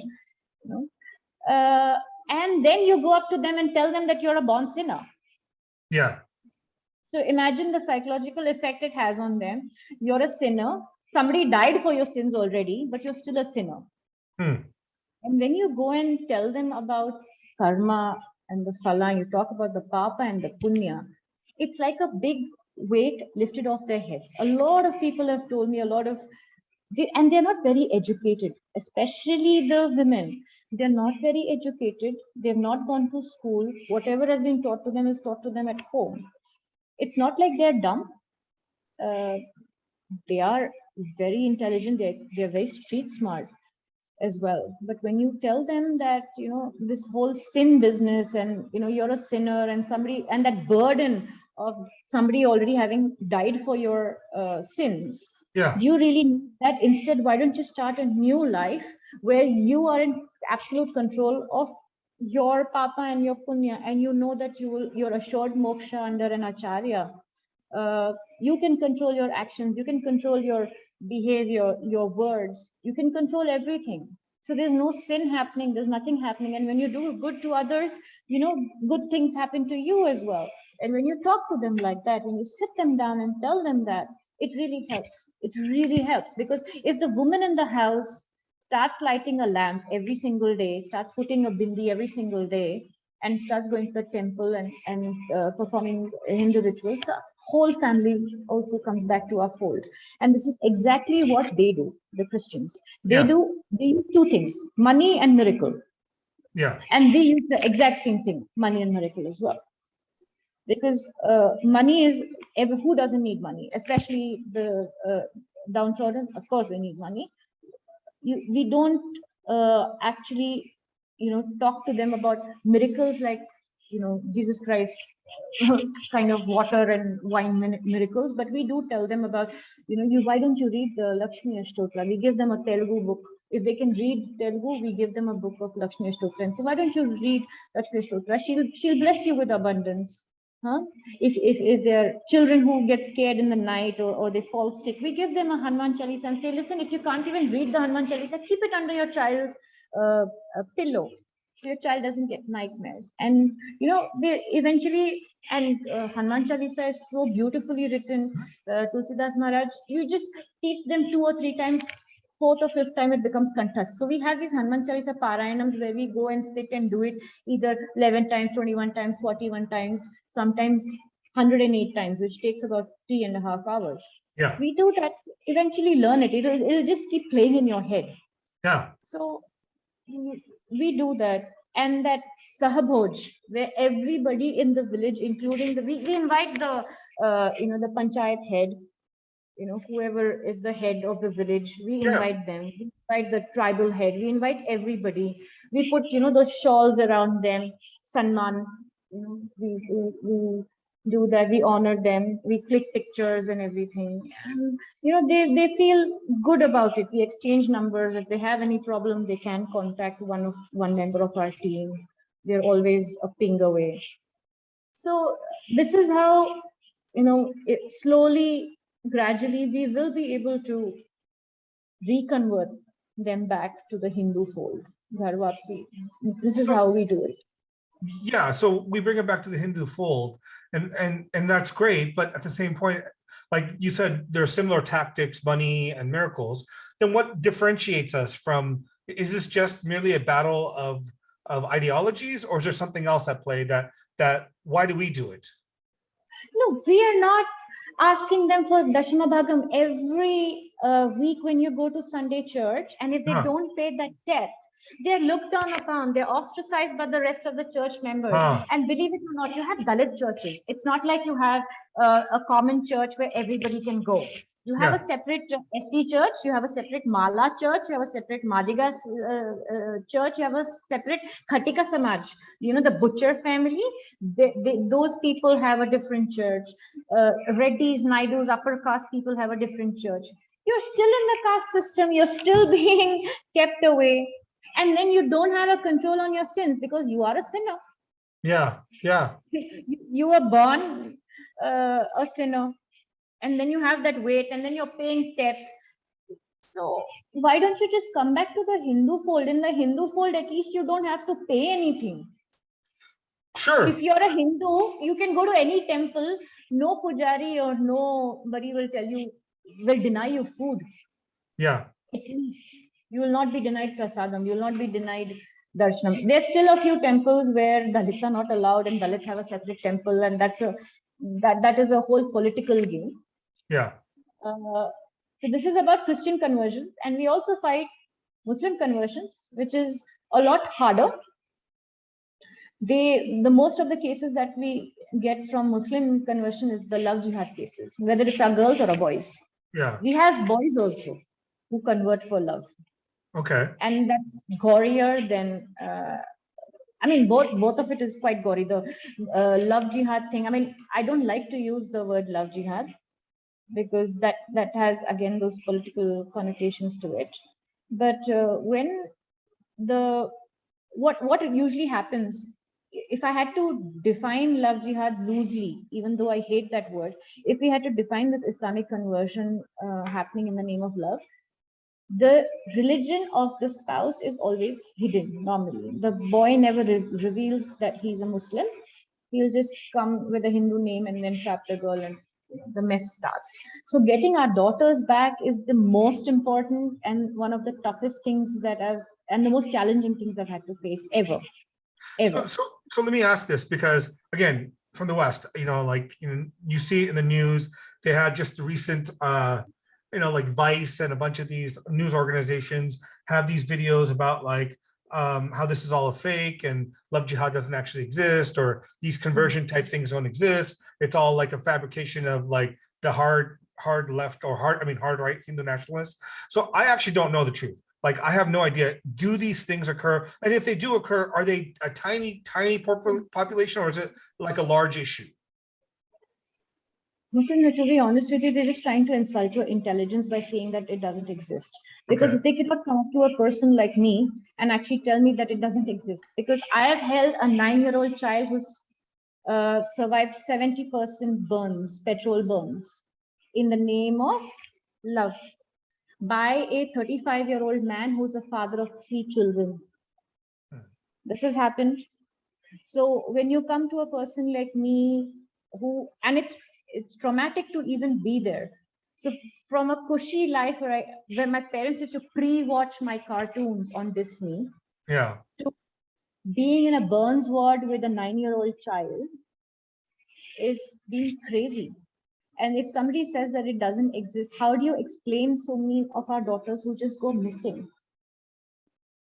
And then you go up to them and tell them that you're a born sinner. Yeah. So imagine the psychological effect it has on them. You're a sinner. Somebody died for your sins already, but you're still a sinner. And when you go and tell them about karma and the phala, you talk about the papa and the punya, it's like a big weight lifted off their heads. A lot of people have told me and they're not very educated, especially the women. They're not very educated. They've not gone to school. Whatever has been taught to them is taught to them at home. It's not like they're dumb. They are very intelligent. They're very street smart as well. But when you tell them that, this whole sin business and, you're a sinner and that burden of somebody already having died for your sins, yeah. Do you really need that? Instead, why don't you start a new life where you are in absolute control of your papa and your punya, and you know that you're assured moksha under an acharya. You can control your actions, you can control your behavior, your words, you can control everything. So there's no sin happening, there's nothing happening. And when you do good to others, good things happen to you as well. And when you talk to them like that, when you sit them down and tell them that, it really helps. It really helps, because if the woman in the house starts lighting a lamp every single day, starts putting a bindi every single day, and starts going to the temple and performing Hindu rituals, the whole family also comes back to our fold. And this is exactly what they do, the Christians. They use two things, money and miracle. Yeah. And we use the exact same thing, money and miracle as well. Because money is, who doesn't need money, especially the downtrodden? Of course they need money. we don't actually, talk to them about miracles like, Jesus Christ kind of water and wine miracles, but we do tell them about, why don't you read the Lakshmi Ashtotra? We give them a Telugu book. If they can read Telugu, we give them a book of Lakshmi Ashtotra and say, why don't you read Lakshmi Ashtotra? She'll bless you with abundance. Huh? If they're children who get scared in the night or they fall sick, we give them a Hanuman Chalisa and say, listen, if you can't even read the Hanuman Chalisa, keep it under your child's pillow, so your child doesn't get nightmares. And they eventually, and Hanuman Chalisa is so beautifully written. Tulsidas Maharaj, you just teach them 2 or 3 times, 4th or 5th time it becomes kanthas. So we have these Hanuman Chalisa Parayanams where we go and sit and do it either 11 times, 21 times, 41 times, sometimes 108 times, which takes about 3.5 hours. Yeah. We do that, eventually learn it. It'll just keep playing in your head. Yeah. So we do that. And that Sahabhoj, where everybody in the village, including we invite the the panchayat head, whoever is the head of the village, we invite them. We invite the tribal head. We invite everybody. We put those shawls around them, Sanman. We do that. We honor them. We click pictures and everything. And they feel good about it. We exchange numbers. If they have any problem, they can contact one member of our team. They're always a ping away. So this is how slowly, gradually, we will be able to reconvert them back to the Hindu fold. Ghar Wapsi. This is how we do it. Yeah, so we bring it back to the Hindu fold, and that's great. But at the same point, like you said, there are similar tactics, money and miracles. Then what differentiates us from? Is this just merely a battle of ideologies, or is there something else at play? That why do we do it? No, we are not asking them for Dashama Bhagam every week when you go to Sunday church, and if they don't pay that debt, they're looked down upon, they're ostracized by the rest of the church members. And believe it or not, you have Dalit churches. It's not like you have a common church where everybody can go. You have a separate SC church, you have a separate Mala church, you have a separate Madiga church, you have a separate Khatika Samaj. The butcher family, those people have a different church. Reddis, Naidus, upper caste people have a different church. You're still in the caste system, you're still being kept away. And then you don't have a control on your sins because you are a sinner. Yeah. You were born a sinner. And then you have that weight, and then you're paying debt. So why don't you just come back to the Hindu fold? In the Hindu fold, at least you don't have to pay anything. Sure. If you're a Hindu, you can go to any temple. No pujari or nobody will deny you food. Yeah. At least you will not be denied prasadam. You will not be denied darshanam. There's still a few temples where Dalits are not allowed, and Dalits have a separate temple, and that is a whole political game. Yeah. So this is about Christian conversions, and we also fight Muslim conversions, which is a lot harder. The most of the cases that we get from Muslim conversion is the love jihad cases, whether it's our girls or our boys. Yeah. We have boys also who convert for love. Okay. And that's gorier than. Both of it is quite gory. The love jihad thing. I don't like to use the word love jihad, because that has again those political connotations to it. But when what usually happens, if I had to define love jihad loosely, even though I hate that word, if we had to define this Islamic conversion happening in the name of love, the religion of the spouse is always hidden. Normally, the boy never reveals that he's a Muslim. He'll just come with a Hindu name and then trap the girl, and the mess starts. So getting our daughters back is the most important and one of the toughest things and the most challenging things I've had to face ever. So let me ask this, because again, from the West, you see it in the news. They had just the recent like Vice and a bunch of these news organizations have these videos about how this is all a fake and love jihad doesn't actually exist, or these conversion type things don't exist. It's all like a fabrication of the hard left or hard right Hindu nationalists. So I actually don't know the truth. Like, I have no idea. Do these things occur? And if they do occur, are they a tiny population, or is it like a large issue? Mukunda, to be honest with you, they're just trying to insult your intelligence by saying that it doesn't exist. Because Okay. they cannot come up to a person like me and actually tell me that it doesn't exist. Because I have held a 9-year-old child who's survived 70% burns, petrol burns, in the name of love, by a 35-year-old man who's the father of 3 children. This has happened. So when you come to a person like me, and it's traumatic to even be there. So from a cushy life where my parents used to pre-watch my cartoons on Disney, Yeah. to being in a burns ward with a 9-year-old child is being crazy. And if somebody says that it doesn't exist, how do you explain so many of our daughters who just go missing,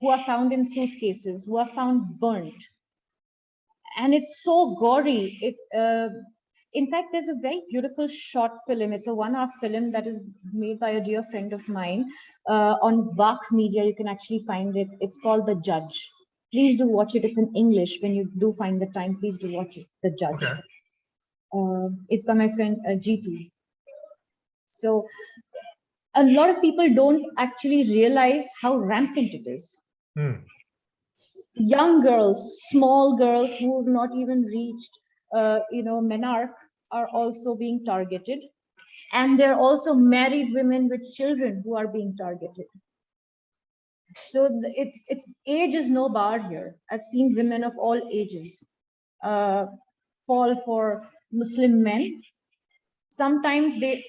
who are found in suitcases, who are found burnt? And it's so gory. In fact, there's a very beautiful short film. It's a 1-hour film that is made by a dear friend of mine on Vak Media. You can actually find it. It's called The Judge. Please do watch it. It's in English. When you do find the time, please do watch it. The Judge. Okay. It's by my friend Jitu. So a lot of people don't actually realize how rampant it is. Young girls, small girls who have not even reached, menarche, are also being targeted. And there are also married women with children who are being targeted. So it's age is no bar here. I've seen women of all ages fall for Muslim men. Sometimes they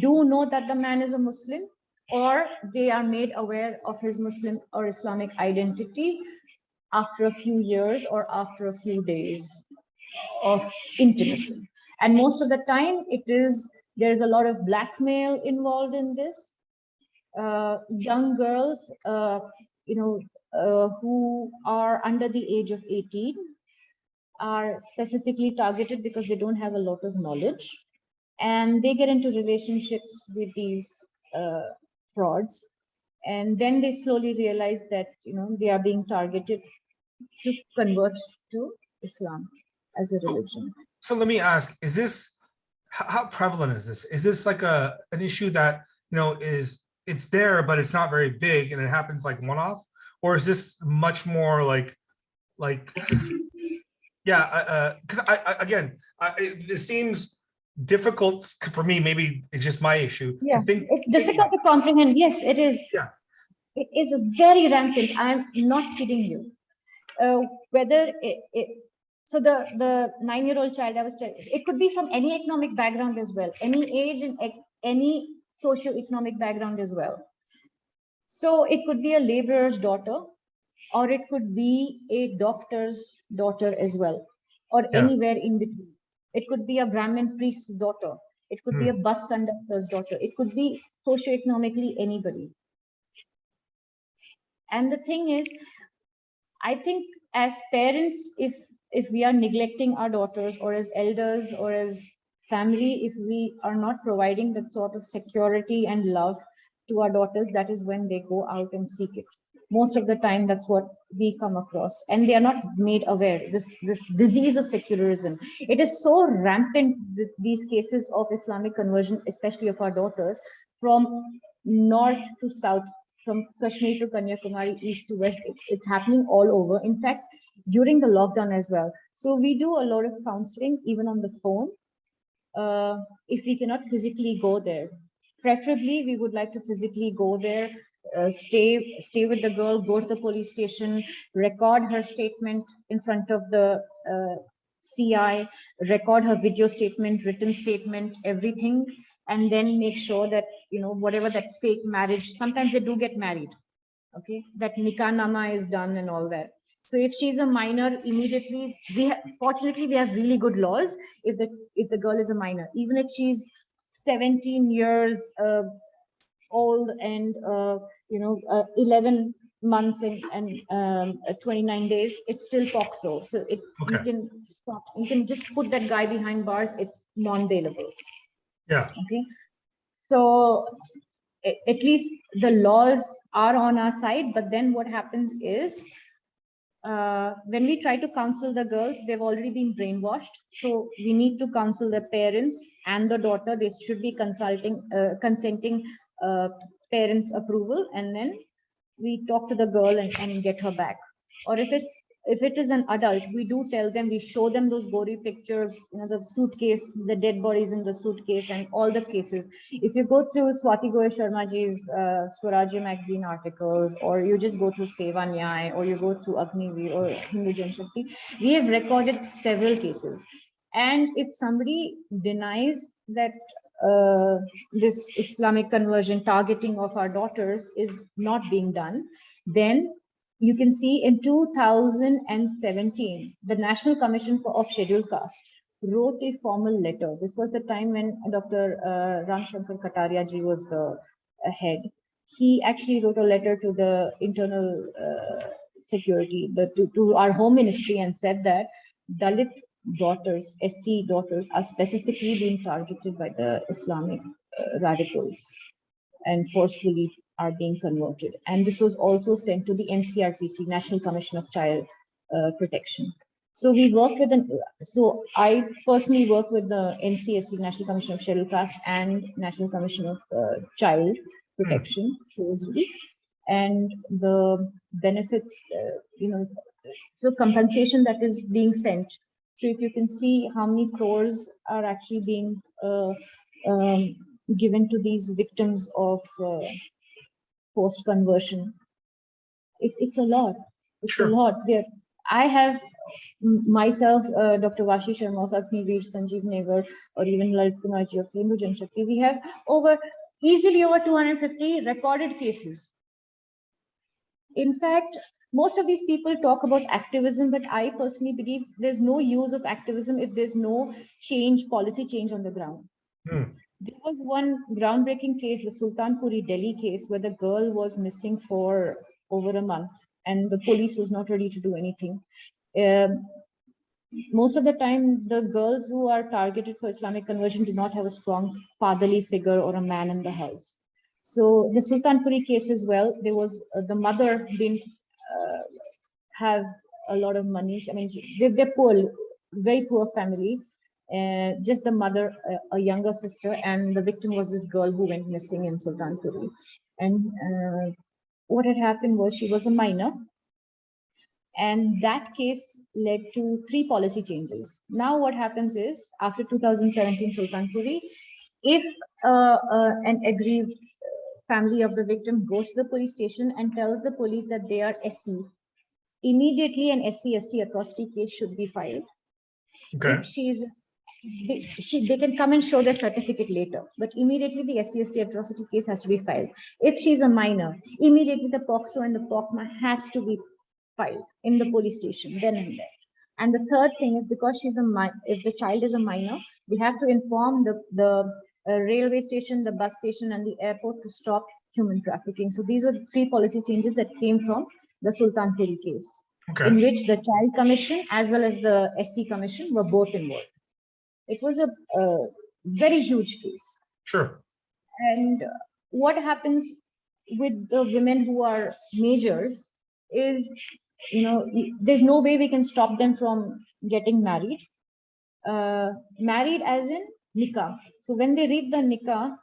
do know that the man is a Muslim, or they are made aware of his Muslim or Islamic identity after a few years or after a few days of intimacy. And most of the time there's a lot of blackmail involved in this. Young girls, who are under the age of 18 are specifically targeted because they don't have a lot of knowledge, and they get into relationships with these frauds, and then they slowly realize that they are being targeted to convert to Islam as a religion. So let me ask, is this, how prevalent is this? Is this like an issue that, it's there, but it's not very big and it happens like one-off? Or is this much more like, yeah, because it seems difficult for me, maybe it's just my issue. Yeah, to think, it's difficult to comprehend. Yes, it is. Yeah. It is very rampant. I'm not kidding you. So the 9-year-old child I was telling, it could be from any economic background as well, any age and any socio-economic background as well. So it could be a laborer's daughter, or it could be a doctor's daughter as well, or anywhere in between. It could be a Brahmin priest's daughter. It could be a bus conductor's daughter. It could be socio-economically anybody. And the thing is, I think as parents, if we are neglecting our daughters, or as elders, or as family, if we are not providing that sort of security and love to our daughters, that is when they go out and seek it. Most of the time, that's what we come across, and they are not made aware. This disease of secularism, it is so rampant with these cases of Islamic conversion, especially of our daughters, from north to south, from Kashmir to Kanyakumari, east to west. It's happening all over. In fact, during the lockdown as well. So we do a lot of counseling, even on the phone, if we cannot physically go there. Preferably, we would like to physically go there, stay with the girl, go to the police station, record her statement in front of the CI, record her video statement, written statement, everything, and then make sure that, whatever that fake marriage, sometimes they do get married, okay, that nikah nama is done and all that. So if she's a minor, immediately, fortunately, we have really good laws if the girl is a minor, even if she's 17 years old and 11 months and 29 days, it's still POCSO. So you can stop. You can just put that guy behind bars. It's non-bailable. Yeah. Okay. So at least the laws are on our side. But then what happens is, when we try to counsel the girls, they've already been brainwashed. So we need to counsel the parents and the daughter. They should be consenting parents' approval, and then we talk to the girl and get her back. Or if it is an adult, we do tell them, we show them those gory pictures, the suitcase, the dead bodies in the suitcase, and all the cases. If you go through Swati Goel Sharmaji's Swarajya magazine articles, or you just go through Seva Nyay, or you go through Agniveer or Hindu Janshakti, we have recorded several cases. And if somebody denies that this Islamic conversion targeting of our daughters is not being done, then you can see in 2017, the National Commission of Scheduled Caste wrote a formal letter. This was the time when Dr. Ram Shankar Kataria ji was the head. He actually wrote a letter to the internal security, to our home ministry, and said that Dalit daughters, SC daughters, are specifically being targeted by the Islamic radicals and forcefully are being converted. And this was also sent to the NCRPC, National Commission of Child Protection. So we work with so I personally work with the NCSC, National Commission of Scheduled Caste, and National Commission of Child Protection closely. And the benefits, so compensation that is being sent. So if you can see how many crores are actually being given to these victims of forced conversion, it's a lot. It's a lot. There, I have myself, Dr. Vashi Sharma of Agniveer, Sanjeev Newar, or even Lalit Kumarji of Hindu Janshakti. We have easily over 250 recorded cases. In fact, most of these people talk about activism, but I personally believe there's no use of activism if there's no policy change on the ground. There was one groundbreaking case, the Sultanpuri Delhi case, where the girl was missing for over a month and the police was not ready to do anything. Most of the time, the girls who are targeted for Islamic conversion do not have a strong fatherly figure or a man in the house. So the Sultanpuri case as well, there was the mother didn't have a lot of money. I mean, they're poor, very poor family. Just the mother, a younger sister, and the victim was this girl who went missing in Sultanpuri. And what had happened was she was a minor. And that case led to 3 policy changes. Now what happens is, after 2017 Sultanpuri, if an aggrieved family of the victim goes to the police station and tells the police that they are SC, immediately an SC/ST atrocity case should be filed. Okay. If they can come and show their certificate later, but immediately the SC/ST atrocity case has to be filed. If she's a minor, immediately the POCSO and the POCMA has to be filed in the police station then and there. And the third thing is, because if the child is a minor, we have to inform the railway station, the bus station, and the airport to stop human trafficking. So these were the 3 policy changes that came from the Sultanpuri case, in which the Child Commission as well as the SC Commission were both involved. It was a very huge case. Sure. And what happens with the women who are majors is, there's no way we can stop them from getting married. Married as in nikah. So when they read the nikah,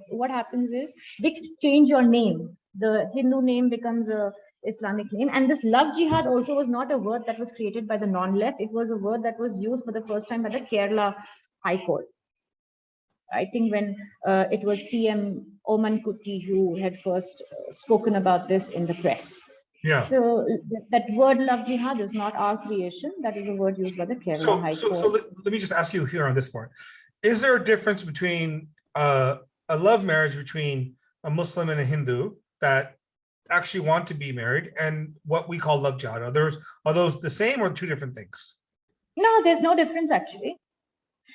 what happens is they change your name. The Hindu name becomes a Islamic name. And this love jihad also was not a word that was created by the non-left. It was a word that was used for the first time by the Kerala High Court. I think when it was CM Oman Kutty who had first spoken about this in the press. Yeah. So that word love jihad is not our creation. That is a word used by the Kerala High Court. So let me just ask you here on this point. Is there a difference between a love marriage between a Muslim and a Hindu that actually want to be married and what we call love jihad? Are those the same or 2 different things? No, there's no difference actually.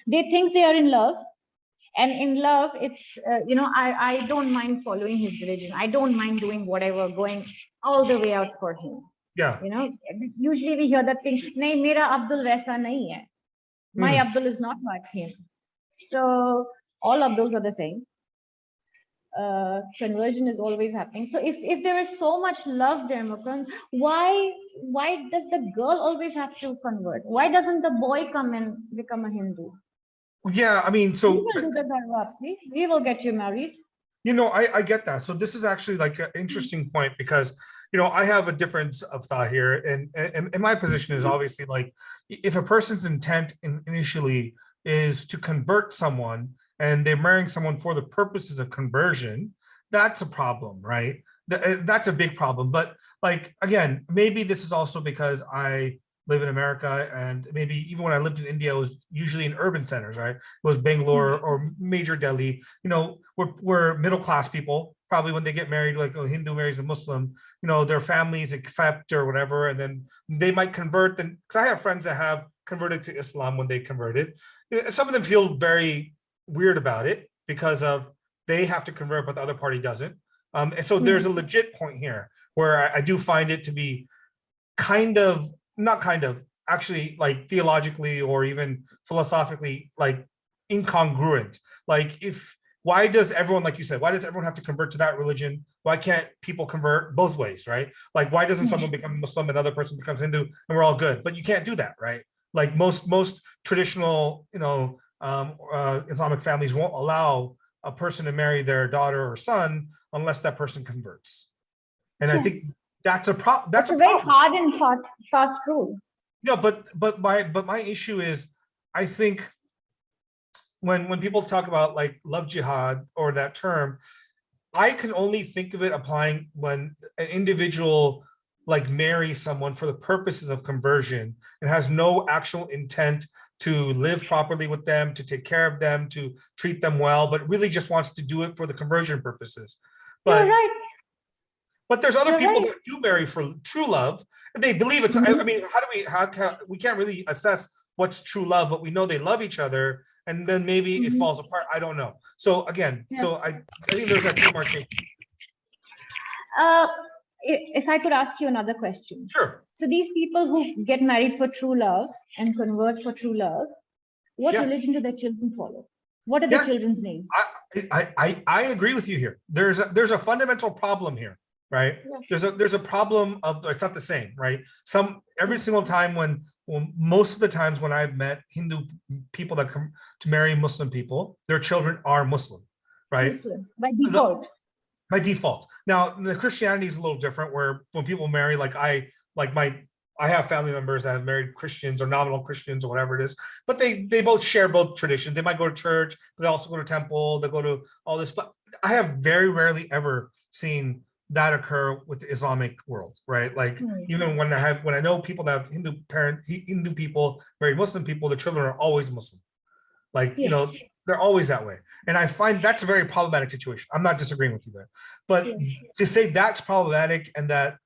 They think they are in love. And in love, it's, I don't mind following his religion. I don't mind doing whatever, going all the way out for him. Yeah. Usually we hear that thing, nahi, mera Abdul waisa nahi hai. My Abdul is not like him. So all Abduls are the same. conversion is always happening. So if there is so much love there, Mukund, why does the girl always have to convert? Why doesn't the boy come and become a Hindu? Yeah, I mean, We so will do the Ghar Wapsi. We will get you married. I get that. So this is actually like an interesting point because, I have a difference of thought here. And my position is obviously like, if a person's intent initially is to convert someone and they're marrying someone for the purposes of conversion, that's a problem, right? That's a big problem. But like, again, maybe this is also because I live in America, and maybe even when I lived in India, it was usually in urban centers, right? It was Bangalore or major Delhi. We're middle class people. Probably when they get married, like a Hindu marries a Muslim, their families accept or whatever, and then they might convert. Then, because I have friends that have converted to Islam when they converted. Some of them feel very weird about it because of they have to convert, but the other party doesn't. And so there's a legit point here where I do find it to be actually like theologically or even philosophically like incongruent. Like why does everyone, like you said, why does everyone have to convert to that religion? Why can't people convert both ways, right? Like why doesn't someone become Muslim and the other person becomes Hindu and we're all good? But you can't do that, right? Like most traditional, Islamic families won't allow a person to marry their daughter or son unless that person converts. And I think that's a problem. That's a very hard and fast rule. Yeah, but my issue is, I think when people talk about like love jihad or that term, I can only think of it applying when an individual like marries someone for the purposes of conversion and has no actual intent to live properly with them, to take care of them, to treat them well, but really just wants to do it for the conversion purposes. But you're right. But there's other people that do marry for true love, and they believe it's. I mean, we can't really assess what's true love, but we know they love each other, and then maybe it falls apart. I don't know. So again, so I think there's that demarcation. If I could ask you another question. Sure. So these people who get married for true love and convert for true love, what religion do their children follow? What are the children's names? I agree with you here. There's a fundamental problem here. Right. There's a problem of, it's not the same, right? Every single time most of the times when I've met Hindu people that come to marry Muslim people, their children are Muslim, right? Muslim, by default. By default. Now the Christianity is a little different, where when people marry, I have family members that have married Christians or nominal Christians or whatever it is, but they both share both traditions. They might go to church, but they also go to temple, they go to all this, but I have very rarely ever seen that occur with the Islamic world, right? Like even when I know people that have Hindu people marry Muslim people, the children are always Muslim. Like, they're always that way. And I find that's a very problematic situation. I'm not disagreeing with you there, but to say that's problematic and that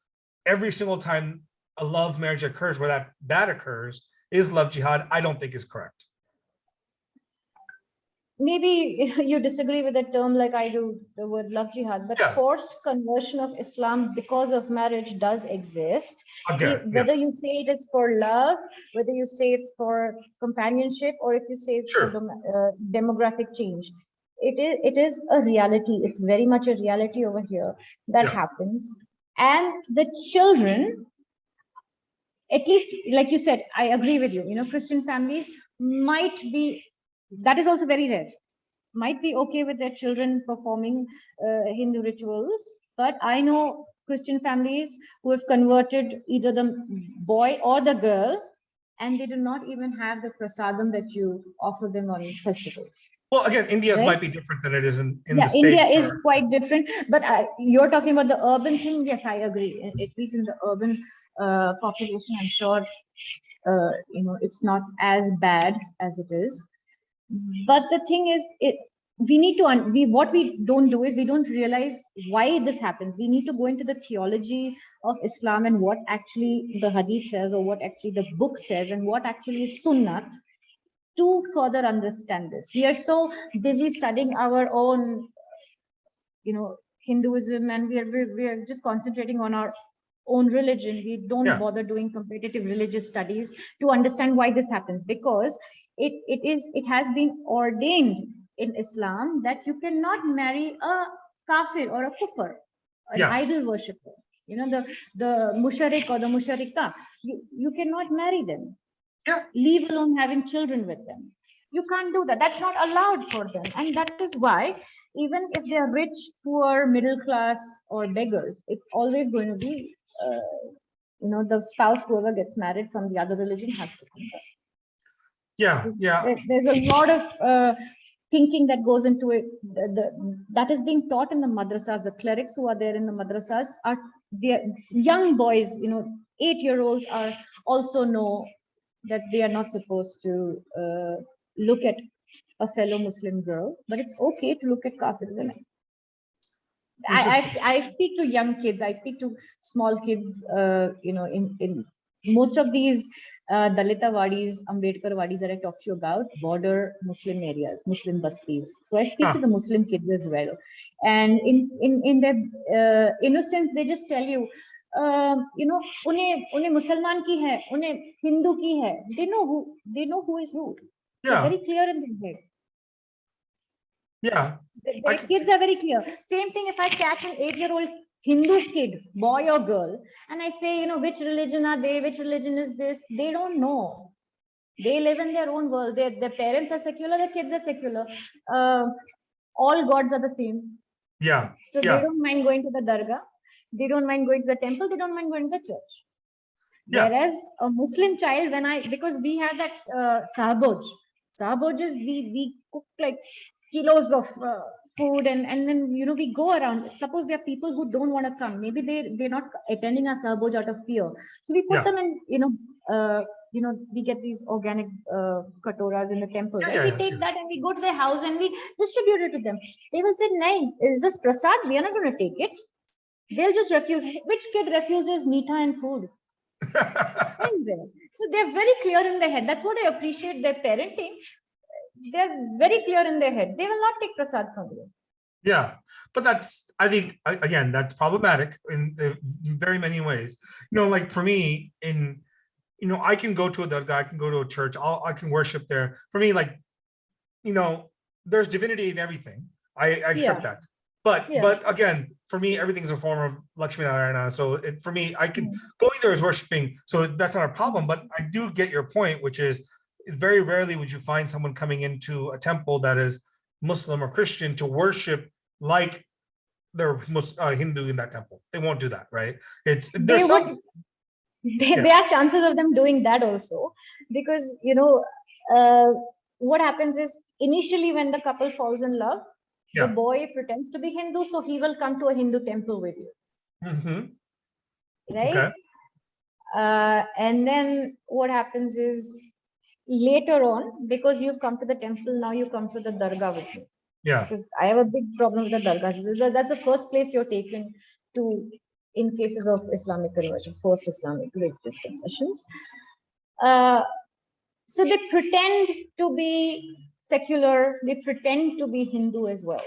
every single time a love marriage occurs where that occurs is love jihad, I don't think is correct. Maybe you disagree with the term like I do, the word love jihad, but forced conversion of Islam because of marriage does exist. Whether you say it is for love, whether you say it's for companionship, or if you say it's for demographic change, it is a reality. It's very much a reality over here that happens. And the children, at least, like you said, I agree with you, Christian families might be, that is also very rare, might be okay with their children performing Hindu rituals, but I know Christian families who have converted either the boy or the girl, and they do not even have the prasadam that you offer them on festivals. Well, again, India's might be different than it is in the States. India is quite different, but you're talking about the urban thing. Yes, I agree. At least in the urban population, I'm sure it's not as bad as it is. But the thing is, we need to what we don't do is we don't realize why this happens. We need to go into the theology of Islam and what actually the hadith says, or what actually the book says, and what actually is sunnat, to further understand this. We are so busy studying our own Hinduism, and we are just concentrating on our own religion. We don't bother doing competitive religious studies to understand why this happens, because it has been ordained in Islam that you cannot marry a kafir or a kufar, an Yeah. idol worshipper. You know, the musharik or the musharika, you cannot marry them. Yeah. Leave alone having children with them. You can't do that. That's not allowed for them. And that is why, even if they are rich, poor, middle class, or beggars, it's always going to be, the spouse, whoever gets married from the other religion, has to come back. Yeah. There's a lot of thinking that goes into it. That is being taught in the madrasas. The clerics who are there in the madrasas are young boys, 8-year-olds are also know that they are not supposed to look at a fellow Muslim girl, but it's okay to look at kafir women. I speak to young kids. I speak to small kids. In most of these Dalita wadis, Ambedkar wadis that I talked to you about, border Muslim areas, Muslim bastis. So I speak to the Muslim kids as well, and in their innocence, they just tell you, उन्हें मुसलमान की है, उन्हें हिंदू की है. They know who is who. They're very clear in their head. Yeah. The kids are very clear. Same thing if I catch an 8-year-old Hindu kid, boy or girl, and I say, which religion are they? Which religion is this? They don't know. They live in their own world. Their parents are secular, their kids are secular. All gods are the same. Yeah. So they don't mind going to the dargah. They don't mind going to the temple. They don't mind going to the church. Yeah. Whereas a Muslim child, because we have that sahboj. Sahboj is we cook like kilos of food and then we go around. Suppose there are people who don't want to come. Maybe they're not attending our sahboj out of fear. So we put them in, we get these organic katoras in the temple. We take that and we go to their house and we distribute it to them. They will say, "Nahin, it's just prasad. We are not going to take it." They'll just refuse. Which kid refuses meetha and food? So they're very clear in their head. That's what I appreciate their parenting. They're very clear in their head. They will not take prasad from you. Yeah, but I think, again, that's problematic in very many ways. Like for me, I can go to a dargah, I can go to a church, I can worship there. For me, like, there's divinity in everything. I accept that. But again, for me, everything's a form of Lakshmi Narayana. So for me, I can go either as worshiping. So that's not a problem. But I do get your point, which is very rarely would you find someone coming into a temple that is Muslim or Christian to worship like they're Hindu in that temple. They won't do that, right? There are chances of them doing that also, because what happens is initially when the couple falls in love, the boy pretends to be Hindu, so he will come to a Hindu temple with you, right? Okay. And then what happens is later on, because you've come to the temple, now you come to the dargah with me. Yeah. Because I have a big problem with the dargahs. That's the first place you're taken to in cases of Islamic conversion, forced Islamic religious conversions. So they pretend to be secular, they pretend to be Hindu as well.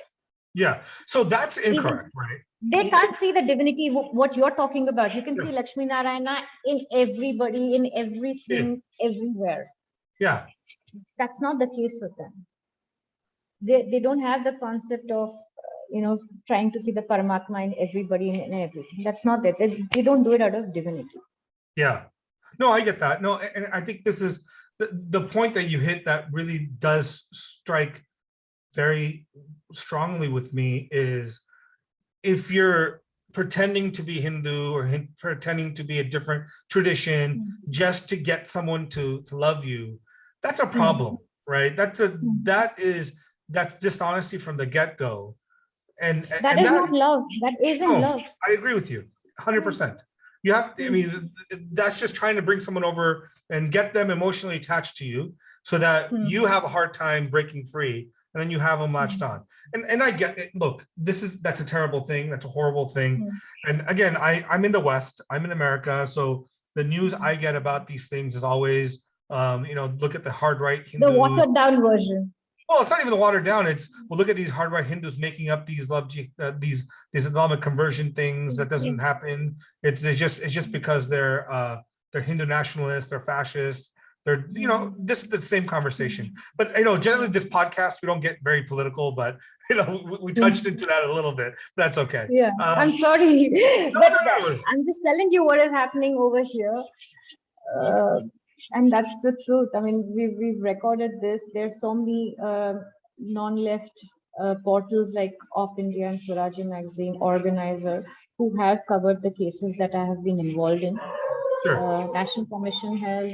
Yeah, so that's incorrect, right? They can't see the divinity, what you're talking about. You can see Lakshmi Narayana in everybody, in everything, everywhere. Yeah. That's not the case with them. They don't have the concept of, trying to see the Paramatma in everybody and everything. That's not that. They don't do it out of divinity. Yeah. No, I get that. No, and I think this is the point that you hit that really does strike very strongly with me is if you're pretending to be Hindu or pretending to be a different tradition just to get someone to love you, that's a problem, right? That's dishonesty from the get-go. And that is not love. That isn't love. I agree with you 100%. You have to, I mean, that's just trying to bring someone over and get them emotionally attached to you so that you have a hard time breaking free, and then you have them latched on. And I get it. Look, that's a terrible thing. That's a horrible thing. And again, I'm in the West, I'm in America. So the news I get about these things is always, look at the hard right Hindus. The watered down version. Well, it's not even the watered down. It's, well, look at these hard right Hindus making up these these Islamic conversion things. That doesn't happen. It's just because they're Hindu nationalists, they're fascists, they're, you know, this is the same conversation. But, you know, generally this podcast, we don't get very political, but, you know, we touched into that a little bit. That's okay. Yeah, I'm sorry, but no. I'm just telling you what is happening over here. And that's the truth. I mean, we've recorded this. There's so many non-left portals like Off India and Swarajya Magazine, Organizer, who have covered the cases that I have been involved in. Sure. National Commission has,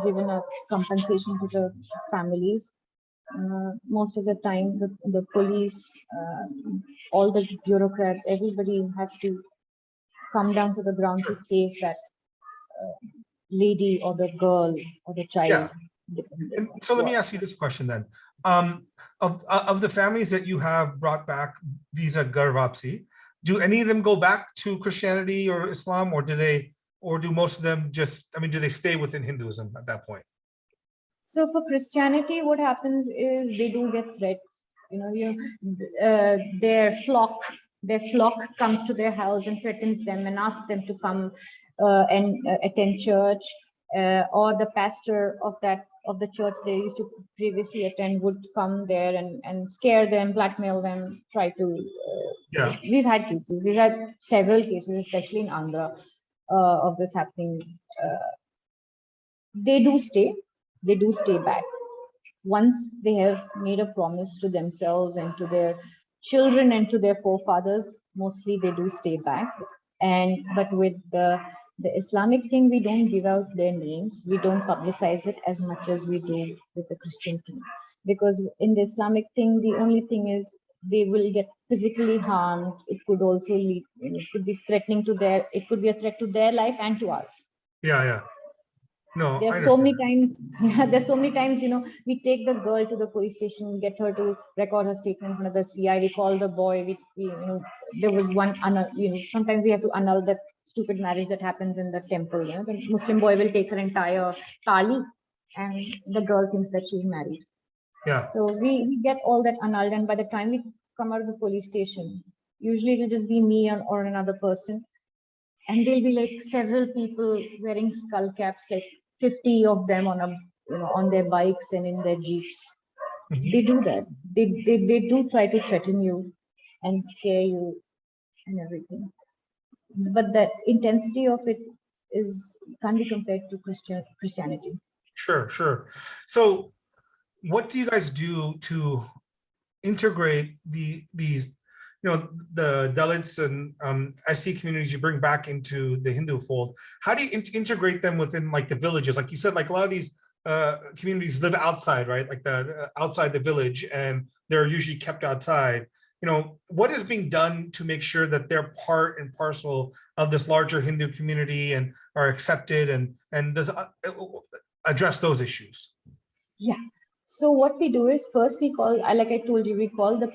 given a compensation to the families. Most of the time, the police, all the bureaucrats, everybody has to come down to the ground to save that lady or the girl or the child. Yeah. And so let me ask you this question then. Of the families that you have brought back via Ghar Wapsi, do any of them go back to Christianity or Islam, or do most of them just, I mean, do they stay within Hinduism at that point? So for Christianity, what happens is they do get threats. You know, their flock comes to their house and threatens them and asks them to come and attend church, or the pastor of the church they used to previously attend would come there and scare them, blackmail them, try to. Yeah. We've had cases. We've had several cases, especially in Andhra, of this happening. They do stay back. Once they have made a promise to themselves and to their children and to their forefathers, mostly they do stay back. But with the Islamic thing, we don't give out their names. We don't publicize it as much as we do with the Christian thing. Because in the Islamic thing, the only thing is they will get physically harmed. It could also lead, it could be threatening to it could be a threat to their life and to us. Yeah. No, there's so many times, you know, we take the girl to the police station, get her to record her statement in front of the CI. We call the boy. We you know, there was one, you know, sometimes we have to annul that stupid marriage that happens in the temple. You know, the Muslim boy will take her entire tali, and the girl thinks that she's married. Yeah. So we get all that annulled, and by the time we come out of the police station, usually it'll just be me or another person, and there'll be like several people wearing skull caps, like 50 of them on their bikes and in their jeeps. Mm-hmm. They do that. They do try to threaten you and scare you and everything. But the intensity of it can't be compared to Christianity. Sure. So what do you guys do to integrate these, you know, the Dalits and SC communities you bring back into the Hindu fold? How do you integrate them within like the villages? Like you said, like a lot of these communities live outside, right? Like outside the village, and they're usually kept outside. You know, what is being done to make sure that they're part and parcel of this larger Hindu community and are accepted and does address those issues? Yeah. So what we do is first we call, like I told you, we call the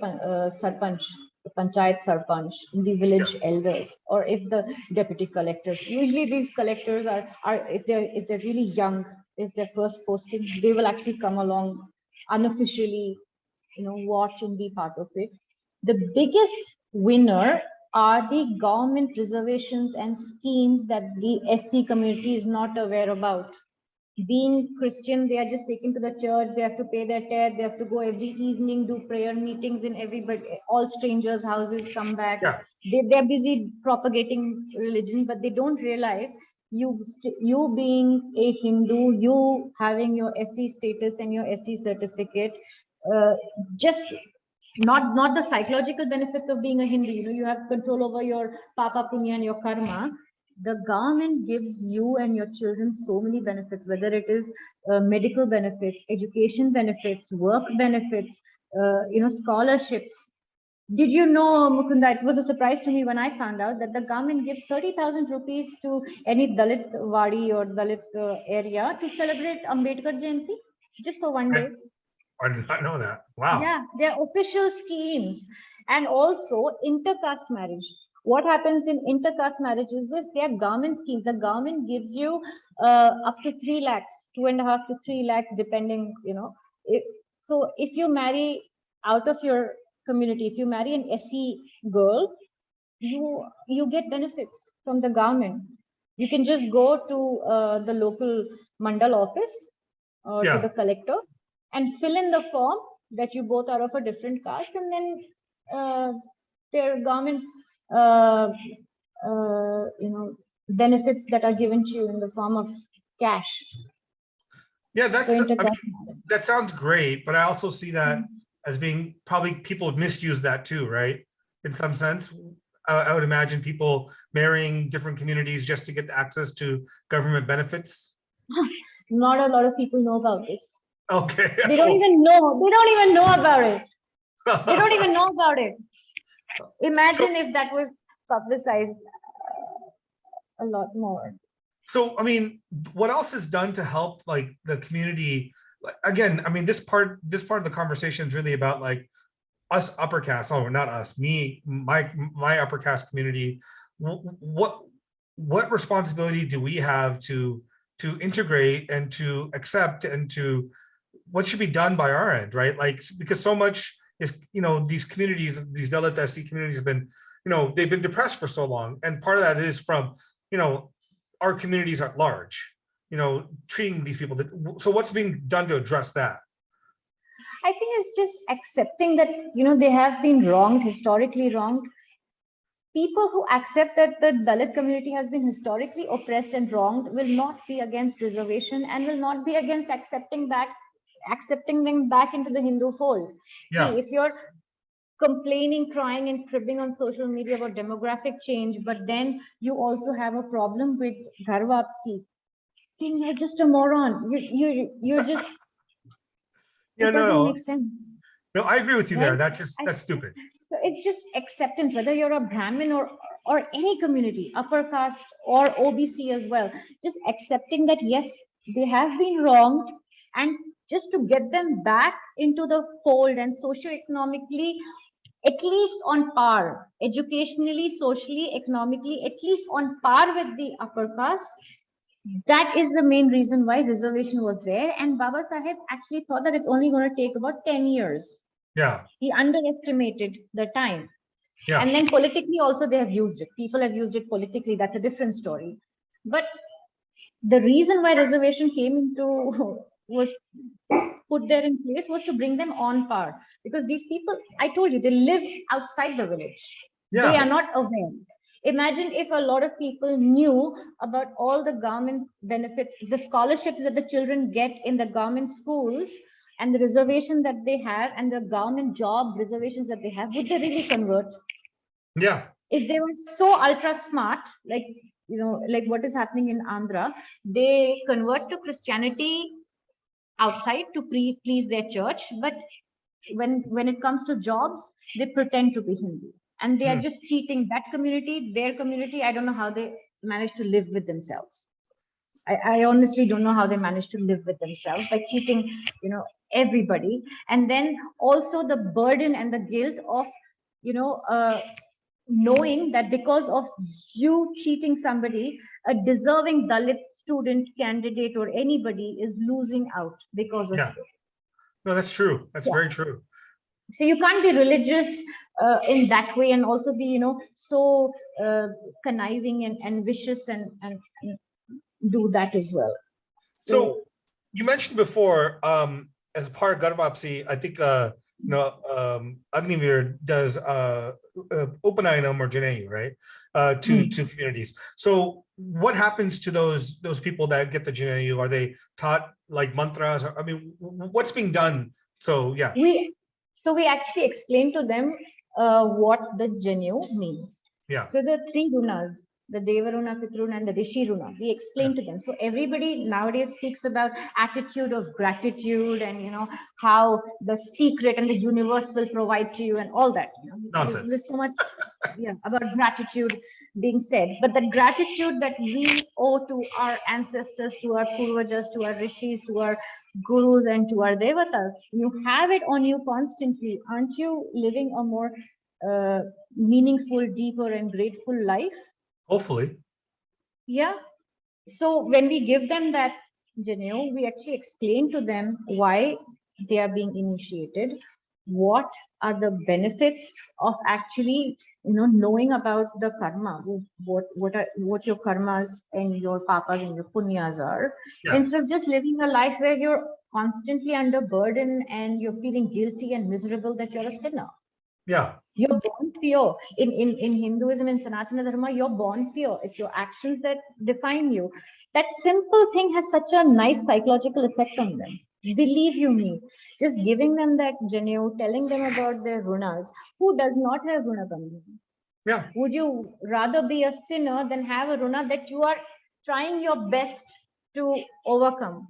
sarpanch, the panchayat sarpanch, the village elders, or if the deputy collectors. Usually these collectors are if they're really young, is their first posting, they will actually come along unofficially, you know, watch and be part of it. The biggest winner are the government reservations and schemes that the SC community is not aware about. Being Christian, they are just taken to the church, they have to pay their tithe, they have to go every evening, do prayer meetings in all strangers' houses, come back. Yeah. They're busy propagating religion, but they don't realize you being a Hindu, you having your SC status and your SC certificate, just not the psychological benefits of being a Hindu. You know, you have control over your papa punya and your karma. The government gives you and your children so many benefits, whether it is medical benefits, education benefits, work benefits, you know, scholarships. Did you know, Mukunda, it was a surprise to me when I found out that the government gives 30,000 rupees to any Dalit wadi or Dalit area to celebrate Ambedkar Jayanti just for one day. I did not know that. Wow. Yeah, they're official schemes. And also intercaste marriage. What happens in intercaste marriages is they are government schemes. The government gives you up to 3 lakhs, 2.5 to 3 lakhs, depending, you know. So if you marry out of your community, if you marry an SC girl, you get benefits from the government. You can just go to the local mandal office or to the collector and fill in the form that you both are of a different caste, and then their government benefits that are given to you in the form of cash. Yeah, that sounds great, but I also see that as being probably people misuse that too, right? In some sense, I would imagine people marrying different communities just to get access to government benefits. Not a lot of people know about this. Okay. They don't even know. They don't even know about it. They don't even know about it. Imagine if that was publicized a lot more. So, I mean, what else is done to help like the community? Again, I mean, this part of the conversation is really about like us upper caste. Oh, not us, me, my upper caste community. What responsibility do we have to integrate and to accept and to what should be done by our end, right? Like, because so much is, these communities, these Dalit SC communities have been, they've been depressed for so long. And part of that is from, our communities at large, treating these people. So what's being done to address that? I think it's just accepting that, they have been wronged, historically wronged. People who accept that the Dalit community has been historically oppressed and wronged will not be against reservation and will not be against accepting them back into the Hindu fold. Yeah. See, if you're complaining, crying and cribbing on social media about demographic change, but then you also have a problem with Ghar Wapsi, then you're just a moron. You're just yeah, it doesn't make sense. No, I agree with you right? there. That's stupid. So it's just acceptance, whether you're a Brahmin or any community, upper caste or OBC as well, just accepting that yes, they have been wronged, and just to get them back into the fold and socio-economically at least on par, educationally, socially, economically, at least on par with the upper caste. That is the main reason why reservation was there. And Baba Saheb actually thought that it's only going to take about 10 years. Yeah. He underestimated the time. Yeah. And then politically also they have used it. People have used it politically. That's a different story. But the reason why reservation came into was put there in place was to bring them on par, because these people, I told you, they live outside the village. Yeah. They are not aware. Imagine if a lot of people knew about all the government benefits, the scholarships that the children get in the government schools, and the reservation that they have, and the government job reservations that they have. Would they really convert? Yeah. If they were so ultra smart, like like what is happening in Andhra, they convert to Christianity outside to please their church, but when it comes to jobs, they pretend to be Hindu, and they are just cheating that community, their community. I don't know how they manage to live with themselves. I honestly don't know how they manage to live with themselves by cheating, everybody. And then also the burden and the guilt of, knowing that because of you cheating somebody, a deserving Dalit student, candidate, or anybody is losing out because of you. No, that's true. That's very true. So you can't be religious in that way and also be, so conniving and vicious and do that as well. So you mentioned before, as part of Ghar Wapsi, I think Agnivir does Upanayanam or Janeo, right? To communities. So what happens to those people that get the Janeo? Are they taught like mantras? I mean, what's being done? So yeah. We actually explain to them what the Janeo means. Yeah. So the three runas, the Deva runa, Pitru runa, and the Rishi runa, we explain to them. So everybody nowadays speaks about attitude of gratitude and how the secret and the universe will provide to you and all that. Nonsense. There's so much about gratitude being said, but the gratitude that we owe to our ancestors, to our purvajas, to our rishis, to our gurus, and to our devatas, you have it on you constantly. Aren't you living a more meaningful, deeper, and grateful life? Hopefully. Yeah. So when we give them that Janeo, we actually explain to them why they are being initiated, what are the benefits of actually, knowing about the karma, what your karmas and your papas and your punyas are, Yeah. instead of just living a life where you're constantly under burden and you're feeling guilty and miserable that you're a sinner. Yeah. You're born pure. In Hinduism and Sanatana Dharma, you're born pure. It's your actions that define you. That simple thing has such a nice psychological effect on them. Believe you me, just giving them that Janeo, telling them about their runas. Who does not have runa bandhan? Yeah. Would you rather be a sinner than have a runa that you are trying your best to overcome?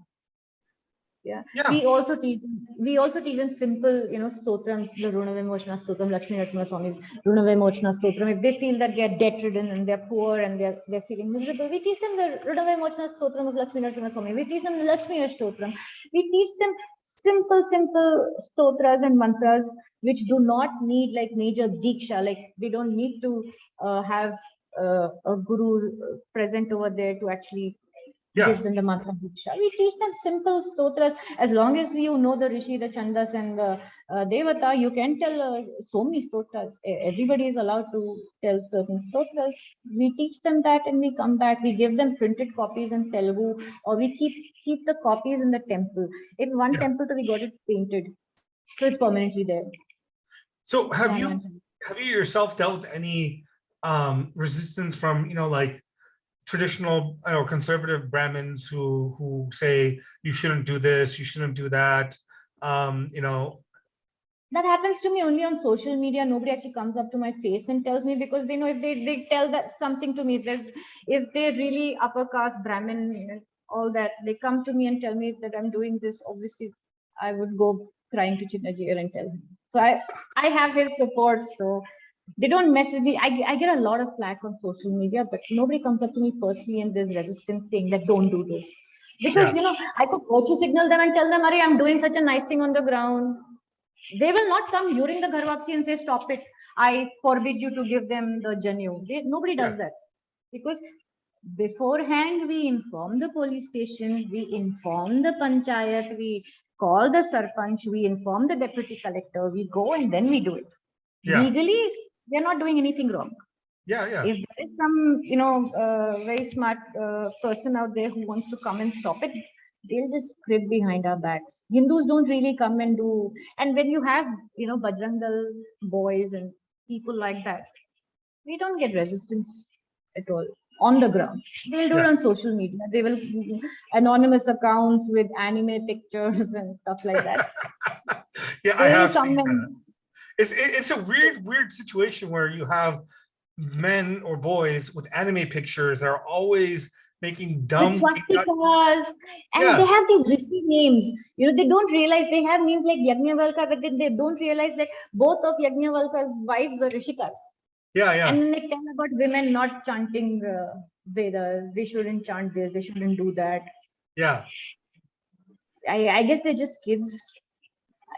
Yeah. We also teach them simple, stotrams, the Runa Vimochana Stotram, Lakshmi Narasimha Swami's Runa Vimochana Stotram. If they feel that they are debt ridden and they're poor and they're feeling miserable, we teach them the Runa Vimochana Stotram of Lakshmi Narasimha Swami. We teach them the Lakshmi Stotram. We teach them simple stotras and mantras which do not need like major diksha. Like we don't need to have a guru present over there to actually give them the mantra diksha. We teach them simple stotras. As long as you know the rishi, the chandas, and the devata, you can tell so many stotras. Everybody is allowed to tell certain stotras. We teach them that, and we come back. We give them printed copies in Telugu, or we keep the copies in the temple. In one temple, we got it painted, so it's permanently there. So have you yourself dealt with any resistance from like traditional or conservative Brahmins who say you shouldn't do this, you shouldn't do that? That happens to me only on social media. Nobody actually comes up to my face and tells me, because they know if they tell that something to me, if they're really upper caste Brahmin and all that, they come to me and tell me that I'm doing this, obviously I would go crying to Chinna Jeeyar and tell him. So I have his support. So they don't mess with me. I get a lot of flack on social media, but nobody comes up to me personally and there's resistance saying that don't do this. Because, I could virtue signal them and tell them, Ari, I'm doing such a nice thing on the ground. They will not come during the Ghar Wapsi and say, stop it. I forbid you to give them the Janeo. Nobody does that. Because beforehand, we inform the police station, we inform the panchayat, we call the sarpanch, we inform the deputy collector, we go and then we do it. Legally, they're not doing anything wrong. If there is some, very smart person out there who wants to come and stop it, they'll just crib behind our backs. Hindus don't really come and do. And when you have, Bajrang Dal boys and people like that, we don't get resistance at all on the ground. They'll do it on social media. They will anonymous accounts with anime pictures and stuff like that. I have seen that. It's a weird situation where you have men or boys with anime pictures that are always making dumb swastikas, and they have these rishi names. They don't realize they have names like Yajnavalkya, but they don't realize that both of Yajnavalkya's wives were Rishikas. And then they tell about women not chanting Vedas. They shouldn't chant this. They shouldn't do that. I guess they're just kids.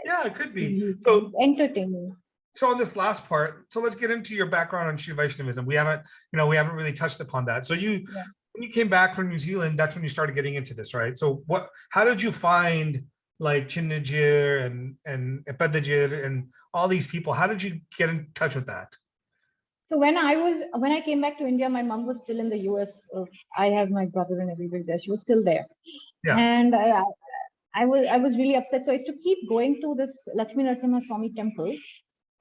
It could be. So it's entertaining. So on this last part, so let's get into your background on Sri Vaishnavism. We haven't really touched upon that. So when you came back from New Zealand, that's when you started getting into this, right? So how did you find like Chinna Jeeyar and Upanayanam and all these people? How did you get in touch with that? So when I came back to India, my mom was still in the US. I have my brother and everybody there. She was still there. And I was really upset. So I used to keep going to this Lakshmi Narasimha Swami temple.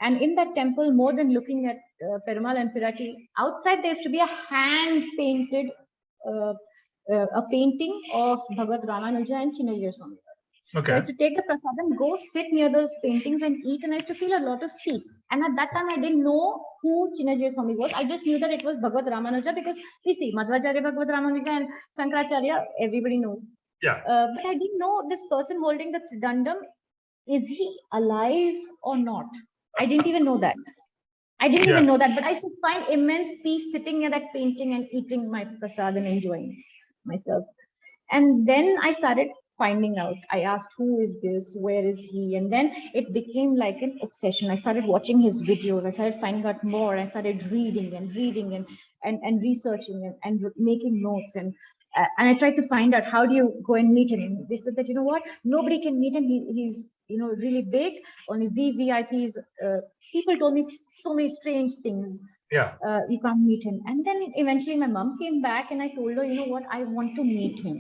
And in that temple, more than looking at Perumal and Pirati, outside there used to be a hand-painted a painting of Bhagavad Ramanujacharya and Chinna Jeeyar Swami. So I used to take the prasadam, go sit near those paintings and eat, and I used to feel a lot of peace. And at that time, I didn't know who Chinna Jeeyar Swami was. I just knew that it was Bhagavad Ramanujacharya because we see Madhvacharya, Bhagavad Ramanujacharya, and Shankaracharya, everybody knows. But I didn't know this person holding the Tridandam, is he alive or not? I didn't even know that. Even know that, but I used to find immense peace sitting near that painting and eating my prasad and enjoying myself. And then I started finding out. I asked, who is this? Where is he? And then it became like an obsession. I started watching his videos. I started finding out more. I started reading and researching and making notes. And I tried to find out, how do you go and meet him? They said that, nobody can meet him. He's really big. Only VIPs. People told me so many strange things. Yeah. You can't meet him. And then eventually my mom came back and I told her, you know what, I want to meet him.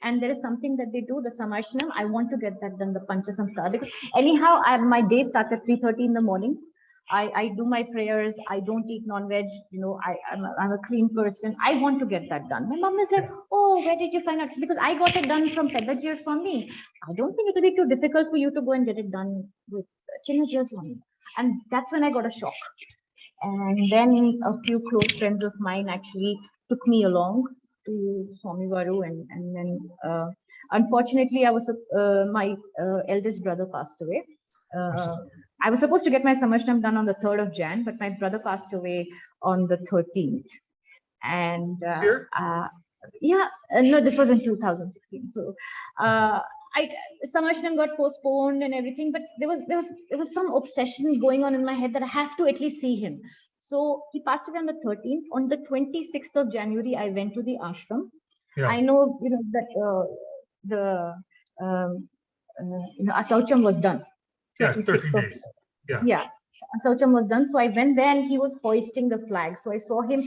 And there is something that they do, the Samashanam. I want to get that done, the Pancha Samskara. Because anyhow, my day starts at 3:30 in the morning. I do my prayers. I don't eat non-veg. I'm a clean person. I want to get that done. My mom is like, oh, where did you find out? Because I got it done from Pedaji or Swami. I don't think it will be too difficult for you to go and get it done with Chinna Jeeyar Swami. And that's when I got a shock. And then a few close friends of mine actually took me along to Swami Varu, and then unfortunately my eldest brother passed away. I was supposed to get my Samashanam done on the 3rd of Jan, but my brother passed away on the 13th. And no, this was in 2016. So Samashanam got postponed and everything, but there was some obsession going on in my head that I have to at least see him. So he passed away on the 13th. On the 26th of January, I went to the ashram. Yeah. I know, that the Asaucham was done. Yes, 13 days. Yeah, Asaucham was done. So I went there and he was hoisting the flag. So I saw him,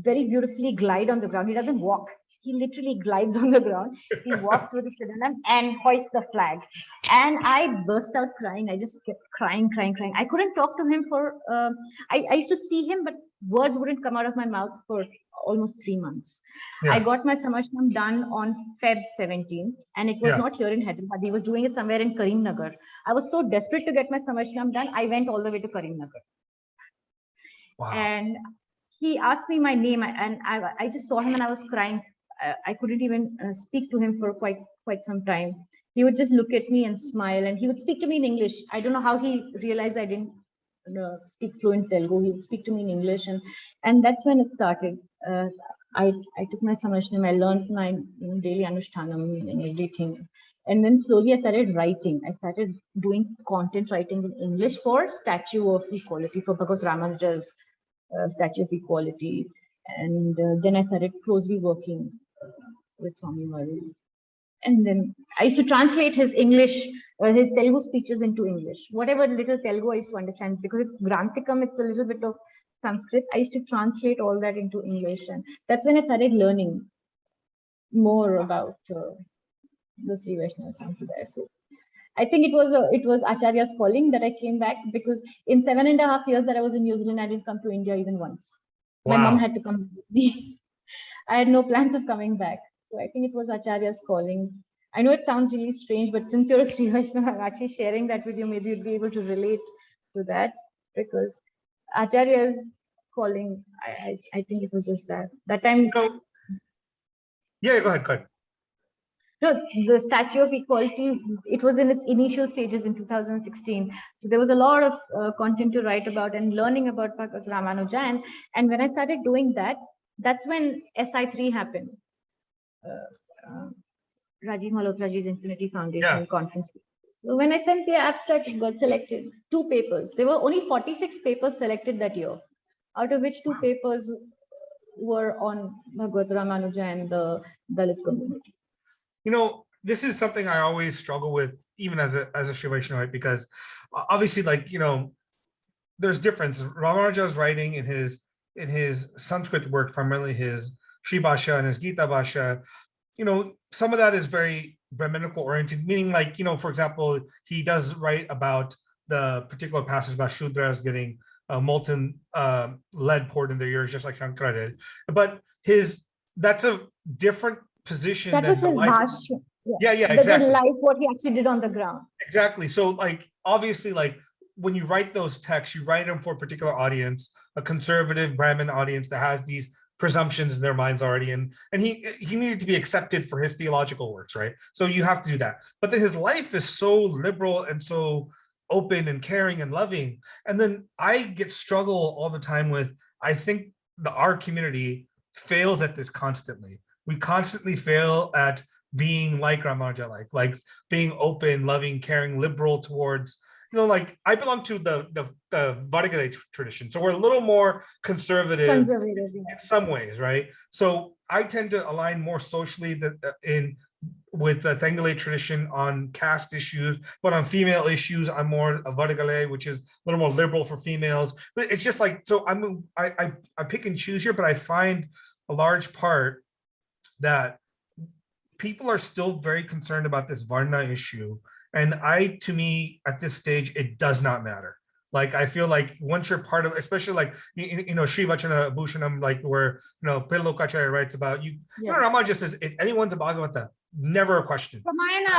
very beautifully glide on the ground. He doesn't walk. He literally glides on the ground. He walks with the Siddhanam and hoists the flag. And I burst out crying. I just kept crying. I couldn't talk to him for, I used to see him, but words wouldn't come out of my mouth for almost 3 months. Yeah. I got my Samashanam done on Feb 17, and it was not here in Hyderabad. He was doing it somewhere in Karimnagar. I was so desperate to get my Samashanam done, I went all the way to Karimnagar. Wow. And he asked me my name, and I just saw him and I was crying. I couldn't even speak to him for quite some time. He would just look at me and smile, and he would speak to me in English. I don't know how he realized I didn't speak fluent Telugu. He would speak to me in English, and that's when it started. I took my Samashanam. I learned my daily Anushtanam and everything, and then slowly I started writing. I started doing content writing in English for Statue of Equality, for Bhagavad Ramanuja's Statue of Equality, and then I started closely working with Swami Varu. And then I used to translate his English, his Telugu speeches into English. Whatever little Telugu I used to understand, because it's Granthikam, it's a little bit of Sanskrit. I used to translate all that into English, and that's when I started learning more about the Sri Vaishnava Sampradaya. So I think it was Acharya's calling that I came back, because in 7.5 years that I was in New Zealand, I didn't come to India even once. Wow. My mom had to come with me. I had no plans of coming back. So I think it was Acharya's calling. I know it sounds really strange, but since you're a Sri Vaishnava, I'm actually sharing that with you. Maybe you'd be able to relate to that, because Acharya's calling, I think it was just that time. No. Yeah, go ahead. No, the Statue of Equality, it was in its initial stages in 2016. So there was a lot of content to write about and learning about Bhagavad Ramanuja. And when I started doing that, that's when SI3 happened. Rajiv Malhotraji's Infinity Foundation conference. So when I sent the abstract, it got selected. 2 papers. There were only 46 papers selected that year, out of which 2 papers were on Bhagavad Ramanuja and the Dalit community. This is something I always struggle with, even as a Sri Vaishnava, because obviously, there's difference. Ramanuja's writing in his Sanskrit work, primarily his Sri Bhasha and his Gita Bhasha, some of that is very Brahminical oriented, meaning for example, he does write about the particular passage about Shudras getting molten lead poured in their ears, just like Shankara did. But that's a different position. That was his Bhasha. Yeah, exactly. The life, what he actually did on the ground. Exactly. So obviously, when you write those texts, you write them for a particular audience, a conservative Brahmin audience that has these presumptions in their minds already, and he needed to be accepted for his theological works, right? So you have to do that. But then his life is so liberal and so open and caring and loving. And then I struggle all the time with, I think our community fails at this constantly. We constantly fail at being like Ramanuja, like being open, loving, caring, liberal towards, I belong to the Vadagale tradition. So we're a little more conservative in some ways, right? So I tend to align more socially in with the Tengale tradition on caste issues, but on female issues, I'm more a Vargale, which is a little more liberal for females. But it's just like, so I pick and choose here, but I find a large part that people are still very concerned about this Varna issue. And to me, at this stage, it does not matter. Like, I feel like once you're part of, especially like, Sri Vaishnava Bhushanam, like where, Pilokacharya writes about Ramanujacharya says, if anyone's a Bhagavata, never a question. Ramayana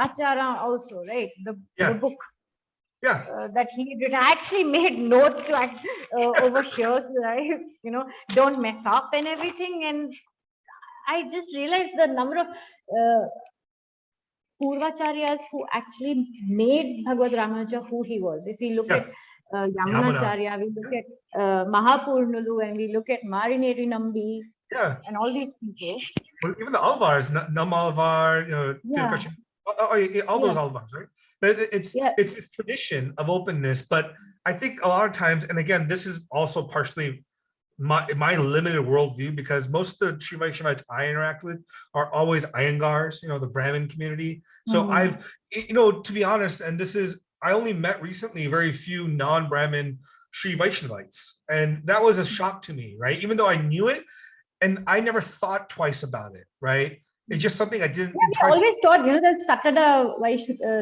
Achara also, right? The book. Yeah. That he did. I actually made notes to over here, so I, don't mess up and everything. And I just realized the number of Purvacharyas who actually made Bhagavad Ramanuja who he was. If we look at Yamunacharya, we look at Mahapurnulu, and we look at Marineri Nambi, and all these people. Well, even the Alvars, Nam Alvar, all those Alvars, right? It's this tradition of openness, but I think a lot of times, and again, this is also partially my limited worldview, because most of the Sri Vaishnavites I interact with are always Iyengars, the Brahmin community. So I've, to be honest, and I only met recently very few non-Brahmin Sri Vaishnavites, and that was a shock to me, right? Even though I knew it, and I never thought twice about it, right? It's just something I didn't. I always thought, the Satada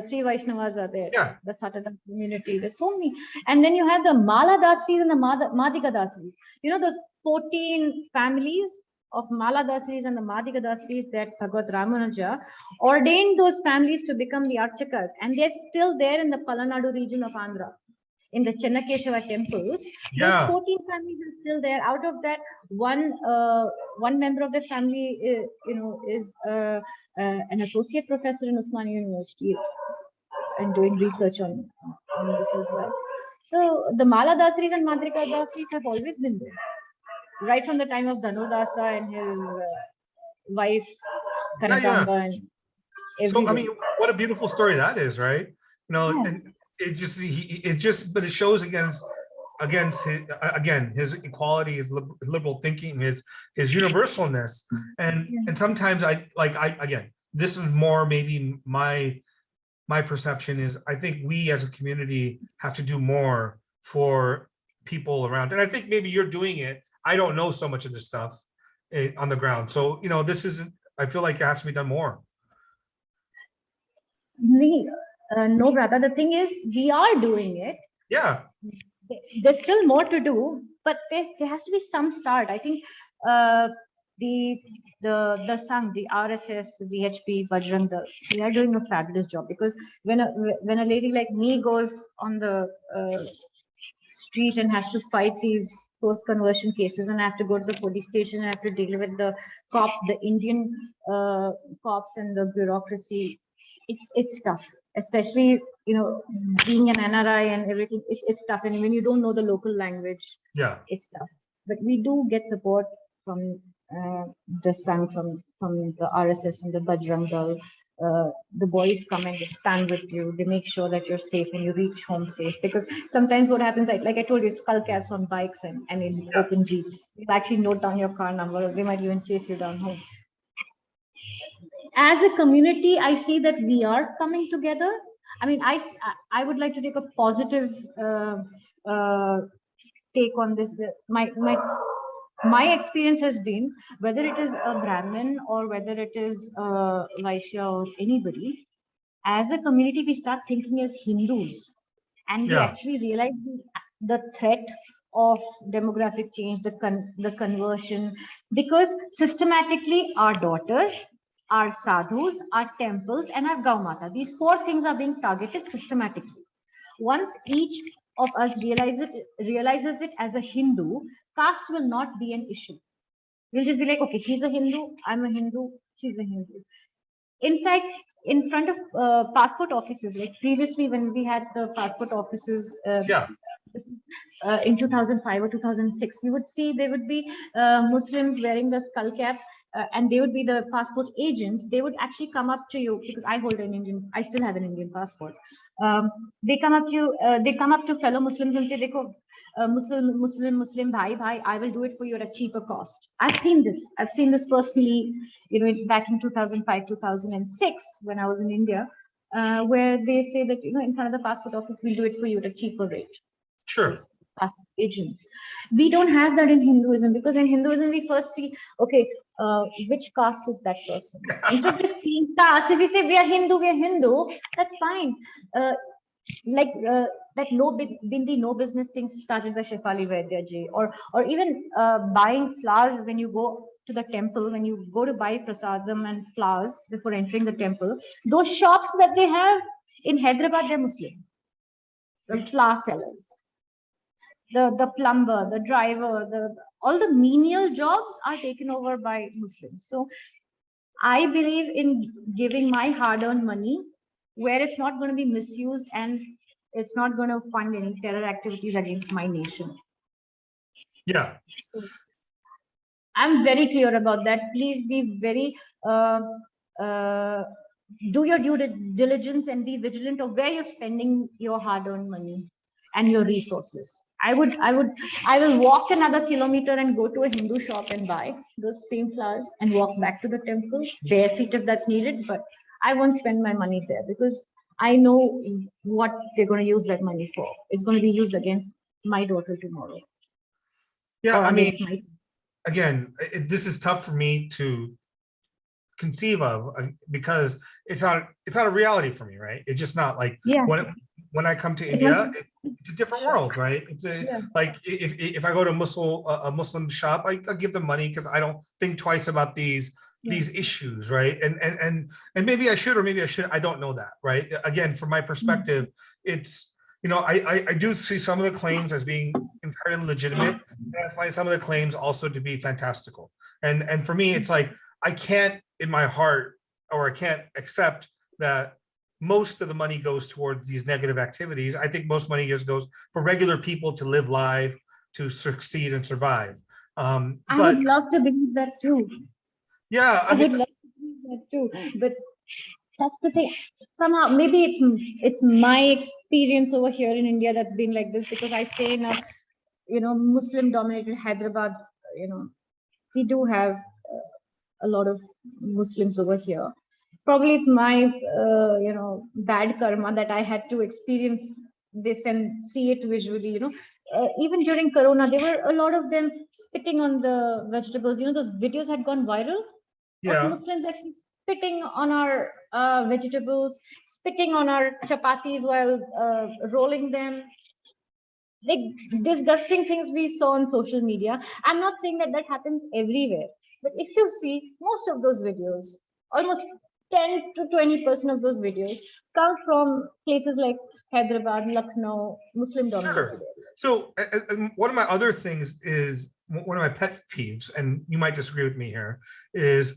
Sri Vaishnavas are there. Yeah. The Satada community. There's so many. And then you have the Mala Dasris and the Madhika Dasris. Those 14 families of Mala Dasris and the Madhika Dasris that Bhagavad Ramanuja ordained those families to become the Archakas. And they're still there in the Palanadu region of Andhra, in the Chennakeshava temples. Those 14 families are still there. Out of that, one member of the family, is an associate professor in Usmania University and doing research on this as well. So the Mala Dasris and Madhika Dasris have always been there, right from the time of Dhanodasa and his wife Kanakamba and everything. So, I mean, what a beautiful story that is, right? And it just shows against his equality, his liberal thinking, his universalness, and sometimes again, this is more maybe my perception is, I think we as a community have to do more for people around, and I think maybe you're doing it. I don't know so much of this stuff on the ground, so this isn't. I feel like it has to be done more. No, brother. The thing is, we are doing it. Yeah. There's still more to do, but there has to be some start. I think the Sangh, the RSS, VHP, Bajrang Dal, they are doing a fabulous job, because when a lady like me goes on the street and has to fight these post-conversion cases, and I have to go to the police station, I have to deal with the cops, the Indian cops and the bureaucracy, it's tough. Especially, being an NRI and everything, it's tough. And when you don't know the local language, it's tough. But we do get support from the Sangh, from the RSS, from the Bajrang Dal. The boys come and they stand with you. They make sure that you're safe and you reach home safe. Because sometimes what happens, like I told you, skull caps on bikes and in open jeeps. You actually note down your car number. They might even chase you down home. As a community, I see that we are coming together. I mean, I would like to take a positive take on this. My experience has been, whether it is a Brahmin or whether it is a Vaishya or anybody, as a community, we start thinking as Hindus, and we actually realize the threat of demographic change, the conversion, because systematically our daughters, our sadhus, our temples, and our Gaumata, these 4 things are being targeted systematically. Once each of us realizes it as a Hindu, caste will not be an issue. We'll just be like, okay, he's a Hindu, I'm a Hindu, she's a Hindu. In fact, in front of passport offices, like previously when we had the passport offices in 2005 or 2006, you would see there would be Muslims wearing the skull cap and they would be the passport agents. They would actually come up to you, because I still have an Indian passport. They come up to you, they come up to fellow Muslims and say, "Dekho, Muslim bhai, I will do it for you at a cheaper cost." I've seen this personally, back in 2005, 2006, when I was in India, where they say that, in front of the passport office, we'll do it for you at a cheaper rate. Sure. Agents. We don't have that in Hinduism, because in Hinduism we first see, okay, which caste is that person? Instead of just seeing caste, if we say we are Hindu, that's fine. That no bindi, no business things started by Shefali Vaidya ji, or even buying flowers when you go to the temple, when you go to buy prasadam and flowers before entering the temple, those shops that they have in Hyderabad, they're Muslim. The flower sellers, the plumber, the driver, all the menial jobs are taken over by Muslims. So I believe in giving my hard-earned money where it's not going to be misused and it's not going to fund any terror activities against my nation. Yeah. So I'm very clear about that. Please be very, do your due diligence and be vigilant of where you're spending your hard-earned money and your resources. I will walk another kilometer and go to a Hindu shop and buy those same flowers and walk back to the temple, bare feet if that's needed, but I won't spend my money there, because I know what they're going to use that money for. It's going to be used against my daughter tomorrow. Yeah, I mean, again, this is tough for me to conceive of, because it's not a reality for me, right? It's just not like, when I come to India, it's a different world, right? It's like if I go to a Muslim shop, I give them money because I don't think twice about these issues, right? And maybe I should, or maybe I should, I don't know that, right? Again, from my perspective, it's, I do see some of the claims as being entirely legitimate, and I find some of the claims also to be fantastical. And for me, it's like, I can't in my heart, or I can't accept that most of the money goes towards these negative activities. I think most money just goes for regular people to live life, to succeed and survive. I would love to believe that too. Yeah, I would love to believe that too. But that's the thing. Somehow, maybe it's my experience over here in India that's been like this, because I stay in a Muslim-dominated Hyderabad. We do have a lot of Muslims over here. Probably it's my bad karma that I had to experience this and see it visually. Even during Corona, there were a lot of them spitting on the vegetables. Those videos had gone viral. Yeah. Of Muslims actually spitting on our vegetables, spitting on our chapatis while rolling them. Like disgusting things we saw on social media. I'm not saying that happens everywhere, but if you see most of those videos, almost 10 to 20% of those videos come from places like Hyderabad, Lucknow, Muslim dominated. So one of my other things is, one of my pet peeves, and you might disagree with me here, is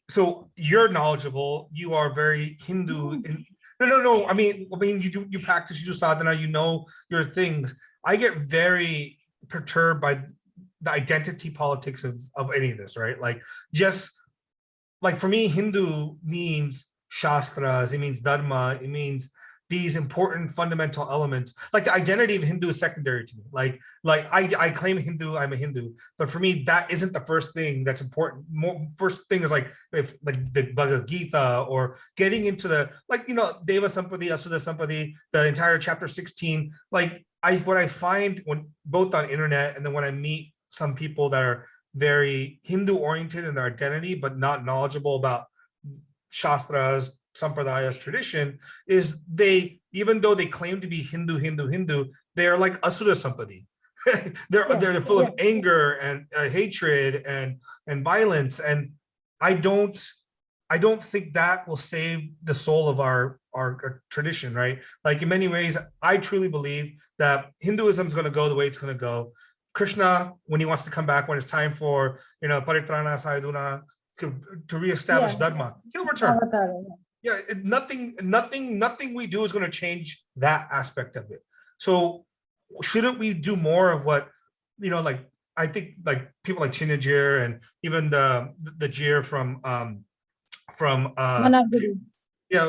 so you're knowledgeable, you are very Hindu. No. I mean, you practice, you do sadhana, your things. I get very perturbed by the identity politics of any of this, right? Like, just like for me, Hindu means shastras, it means dharma, it means these important fundamental elements. Like the identity of Hindu is secondary to me. Like I claim Hindu, I'm a Hindu, but for me, that isn't the first thing that's important. First thing is like the Bhagavad Gita, or getting into the Deva Sampadi, Asura Sampadi, the entire chapter 16. Like what I find when both on internet and then when I meet some people that are very Hindu oriented in their identity, but not knowledgeable about shastras, sampradayas, tradition, is even though they claim to be Hindu, they are like Asura Sampadi. They're full of anger and hatred and violence. And I don't think that will save the soul of our tradition, right? Like in many ways, I truly believe that Hinduism is going to go the way it's going to go. Krishna, when he wants to come back, when it's time for Paritrana Sayaduna to reestablish Dharma, he'll return. Yeah, nothing we do is going to change that aspect of it. So shouldn't we do more of what like I think like people like Chinna Jeeyar and even the Jeeyar from Managuru.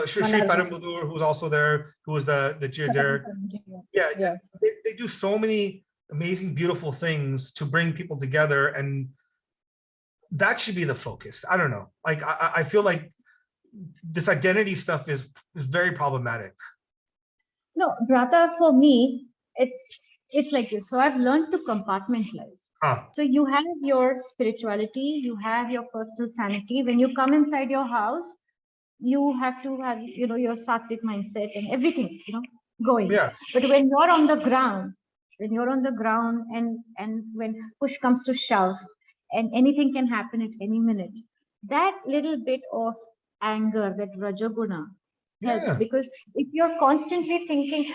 Sri Managuru. Parambudur, who's also there, who was the Jeeyar there. Yeah, Yeah. they do so many amazing, beautiful things to bring people together, and that should be the focus. I don't know. Like I feel like this identity stuff is very problematic. No, Brata, for me, it's like this. So I've learned to compartmentalize. So you have your spirituality, you have your personal sanity. When you come inside your house, you have to have, your sattvic mindset and everything, going. Yeah. But when you're on the ground, and when push comes to shove, and anything can happen at any minute, that little bit of anger, that rajaguna, helps. Because if you're constantly thinking,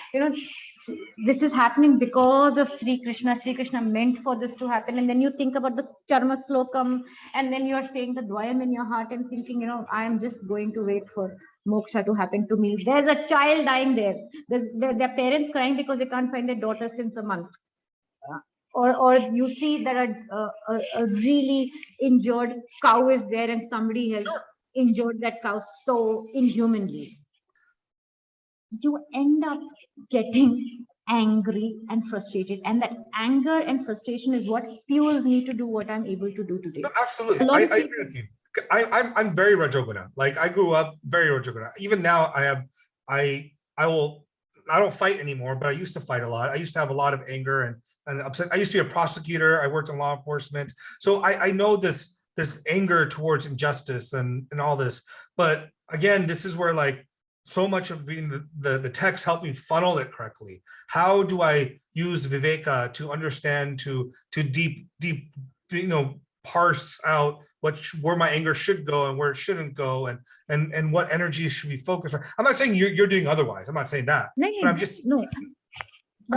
this is happening because of Sri Krishna meant for this to happen, and then you think about the Charma Slokam, and then you're saying the Dvayam in your heart and thinking, I am just going to wait for moksha to happen to me. There's a child dying there. Their parents crying because they can't find their daughter since a month. Or you see that a really injured cow is there, and somebody has injured that cow so inhumanly. You end up getting angry and frustrated, and that anger and frustration is what fuels me to do what I'm able to do today. No, absolutely, I agree with you. I'm very Rajoguna. Like I grew up very Rajoguna. Even now, I don't fight anymore, but I used to fight a lot. I used to have a lot of anger and upset. I used to be a prosecutor. I worked in law enforcement, so I know this anger towards injustice and all this. But again, this is where like so much of reading the text helped me funnel it correctly. How do I use Viveka to understand, to deep, parse out where my anger should go and where it shouldn't go, and what energy should be focused on. I'm not saying you're doing otherwise. I'm not saying that. No, but I'm just No,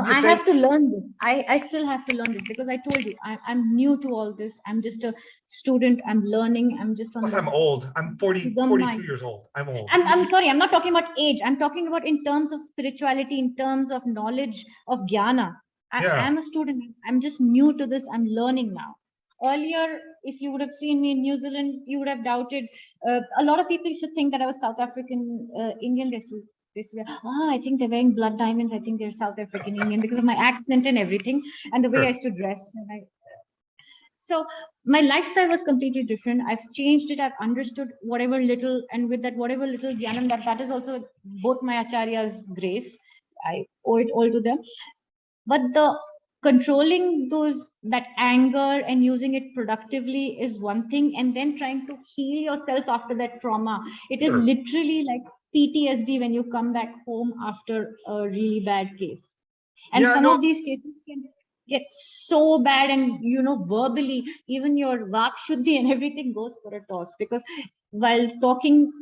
I have to learn this. I still have to learn this, because I told you, I'm new to all this. I'm just a student. I'm learning. I'm just on. Plus, I'm old. I'm 42 years old. I'm old. I'm sorry. I'm not talking about age. I'm talking about in terms of spirituality, in terms of knowledge of jnana. I am a student. I'm just new to this. I'm learning now. Earlier, if you would have seen me in New Zealand, you would have doubted. A lot of people should think that I was South African Indian. I think they're wearing blood diamonds. I think they're South African Indian because of my accent and everything, and the way I used to dress. So my lifestyle was completely different. I've changed it. I've understood whatever little, and with that whatever little jnanam, that is also both my acharyas' grace. I owe it all to them. But the controlling that anger and using it productively is one thing, and then trying to heal yourself after that trauma. It is literally like PTSD when you come back home after a really bad case. And of these cases can get so bad, and verbally, even your vak shuddhi and everything goes for a toss. Because while talking,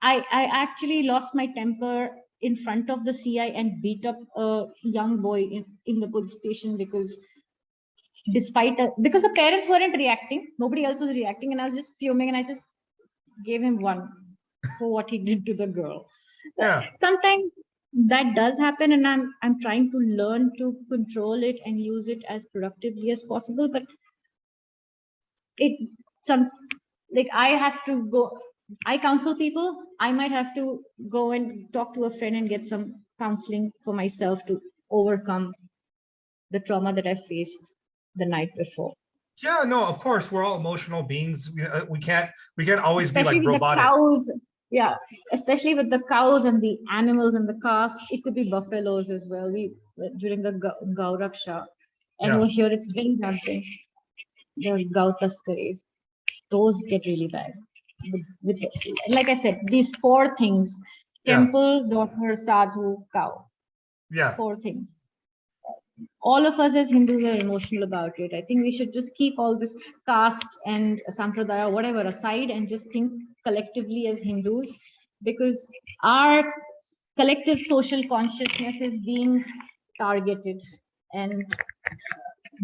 I actually lost my temper in front of the CI and beat up a young boy in the police station, because because the parents weren't reacting, nobody else was reacting, and I was just fuming, and I just gave him one for what he did to the girl. So sometimes that does happen, and I'm trying to learn to control it and use it as productively as possible. But I have to go. I counsel people. I might have to go and talk to a friend and get some counseling for myself to overcome the trauma that I faced the night before. Yeah, no, of course, we're all emotional beings. We can't always especially be like robotic. The cows, especially with the cows and the animals and the calves. It could be buffaloes as well. During the Gau Raksha, and over here it's very daunting. The Gau Taskaris, those get really bad. Like I said, these four things: temple, daughter, sadhu, cow. 4 things. All of us as Hindus are emotional about it. I think we should just keep all this caste and sampradaya, whatever, aside, and just think collectively as Hindus, because our collective social consciousness is being targeted. And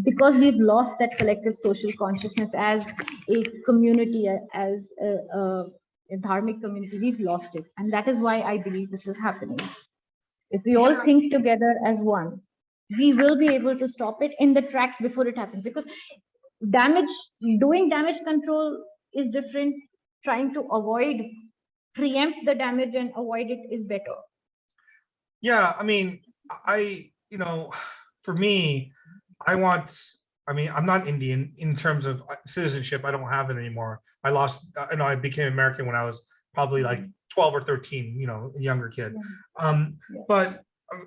because we've lost that collective social consciousness as a community, as a dharmic community, we've lost it. And that is why I believe this is happening. If we all think together as one, we will be able to stop it in the tracks before it happens. Because doing damage control is different. Trying to preempt the damage and avoid it is better. Yeah, I mean, for me, I'm not Indian in terms of citizenship. I don't have it anymore. I became American when I was probably like 12 or 13, a younger kid. But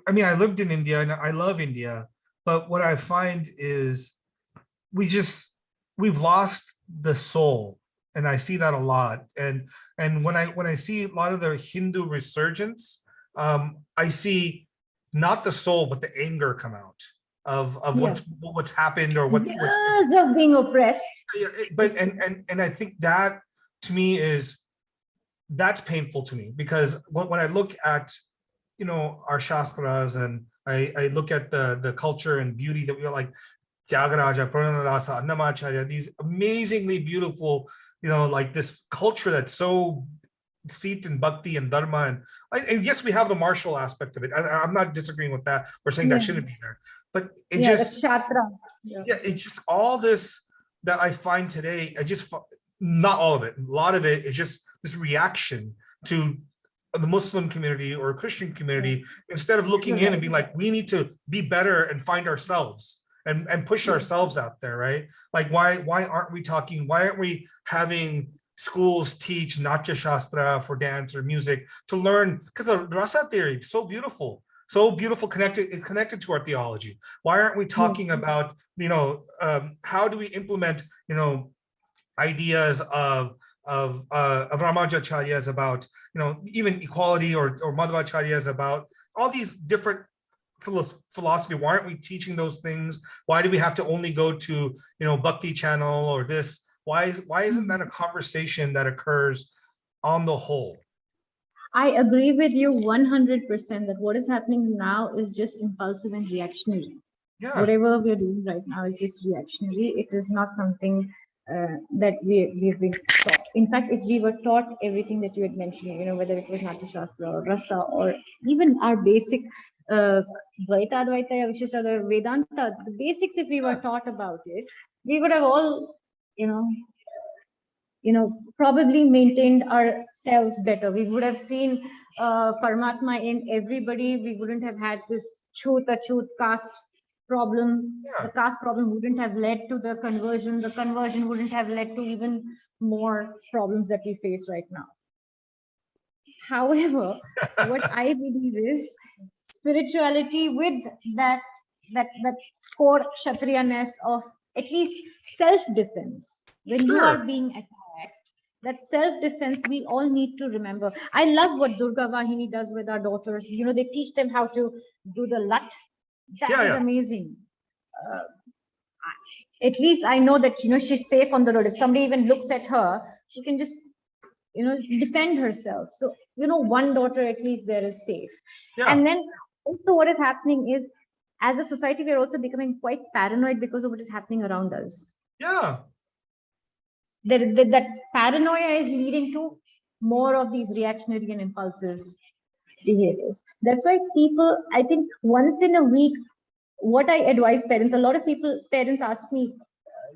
I mean, I lived in India and I love India. But what I find is we've lost the soul. And I see that a lot. And when I see a lot of the Hindu resurgence, I see not the soul, but the anger come out of what's happened or what's of being oppressed. But and I think that to me that's painful to me, because when I look at our shastras and I look at the culture and beauty that we are, like Tyagaraja, Purnadasa, Annamacharya, these amazingly beautiful, like this culture that's so steeped in bhakti and dharma, and yes, we have the martial aspect of it. I'm not disagreeing with that. We're saying that shouldn't be there, but it's just all this that I find today. Not all of it. A lot of it is just this reaction to the Muslim community or Christian community, instead of looking in and being like, we need to be better and find ourselves and push ourselves out there, right? Like, why aren't we having schools teach Natya Shastra for dance or music to learn? Because the rasa theory, so beautiful, connected to our theology. Why aren't we talking about, how do we implement, ideas of Ramanujacharya's about, even equality, or Madhvacharyas about all these different philosophy? Why aren't we teaching those things? Why do we have to only go to Bhakti channel or this? Why isn't that a conversation that occurs on the whole? I agree with you 100% that what is happening now is just impulsive and reactionary. Whatever we're doing right now is just reactionary. It is not something that we've been taught. In fact, if we were taught everything that you had mentioned, whether it was Natya Shastra or Rasa or even our basic Dvaita, Advaita, Vishishta, Vedanta, the basics, if we were taught about it, we would have all, probably maintained ourselves better. We would have seen Paramatma in everybody. We wouldn't have had this Chhut-Achhut caste problem. The caste problem wouldn't have led to the conversion. The conversion wouldn't have led to even more problems that we face right now. However, what I believe is spirituality with that core Kshatriya-ness of at least self-defense. When you are being attacked, that self-defense we all need to remember. I love what Durga Vahini does with our daughters. They teach them how to do the lat. That is amazing. At least I know that she's safe on the road. If somebody even looks at her, she can just defend herself. So one daughter at least there is safe. And then also what is happening is, as a society, we are also becoming quite paranoid because of what is happening around us. That paranoia is leading to more of these reactionary and impulsive behaviors. That's why people, I think, once in a week, what I advise parents, a lot of parents ask me,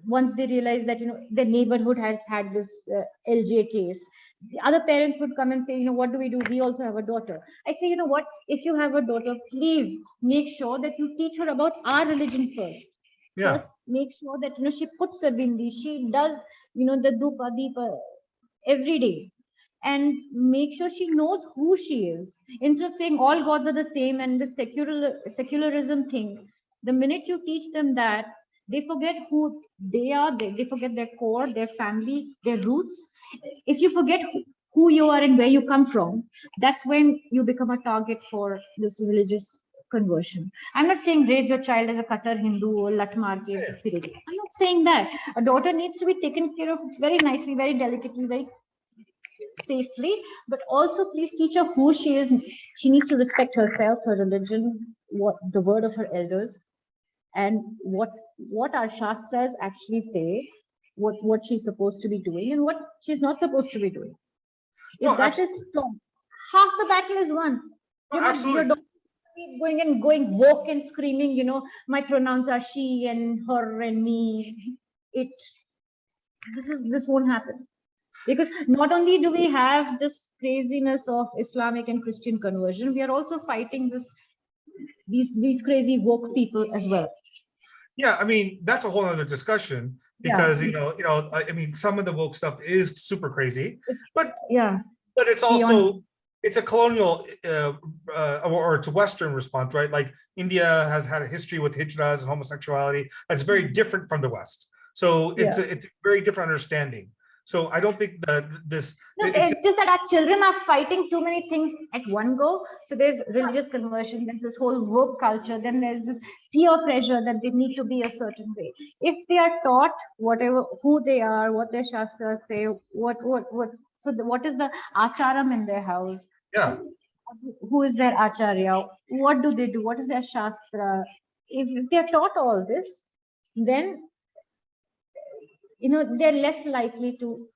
once they realize that their neighborhood has had this LJ case, the other parents would come and say, what do? We also have a daughter. I say, what? If you have a daughter, please make sure that you teach her about our religion first. First, make sure that she puts a bindi, she does the dupa deepa every day, and make sure she knows who she is. Instead of saying all gods are the same and the secularism thing, the minute you teach them that, they forget who they are, they forget their core, their family, their roots. If you forget who you are and where you come from, that's when you become a target for this religious conversion. I'm not saying raise your child as a Qatar Hindu or Latmarke. I'm not saying that. A daughter needs to be taken care of very nicely, very delicately, very safely, but also please teach her who she is. She needs to respect herself, her religion, what the word of her elders, and what our shastras actually say, what she's supposed to be doing and what she's not supposed to be doing. If that is stopped, half the battle is won. Your daughter going woke and screaming, my pronouns are she and her and me. This won't happen. Because not only do we have this craziness of Islamic and Christian conversion, we are also fighting these crazy woke people as well. Yeah, I mean, that's a whole other discussion because I mean, some of the woke stuff is super crazy, but it's also it's a colonial or it's a Western response, right? Like India has had a history with hijras and homosexuality that's very different from the West. So it's a very different understanding. So I don't think that this. No, it's just that our children are fighting too many things at one go. So there's religious conversion, there's this whole woke culture, then there's this peer pressure that they need to be a certain way. If they are taught who they are, what their shastras say, what is the acharam in their house? Yeah. Who is their acharya? What do they do? What is their shastra? If they are taught all this, then they're less likely to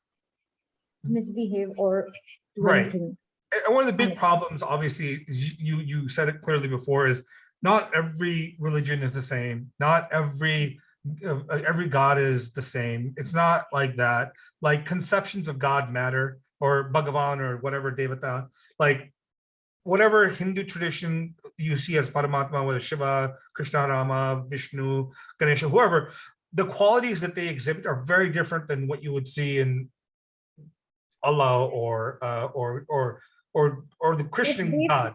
misbehave or do anything. And one of the big problems, obviously, you said it clearly before, is not every religion is the same. Not every God is the same. It's not like that. Like conceptions of God matter, or Bhagavan, or whatever Devata. Like whatever Hindu tradition you see as Paramatma, whether Shiva, Krishna, Rama, Vishnu, Ganesha, whoever, the qualities that they exhibit are very different than what you would see in Allah or the Christian God.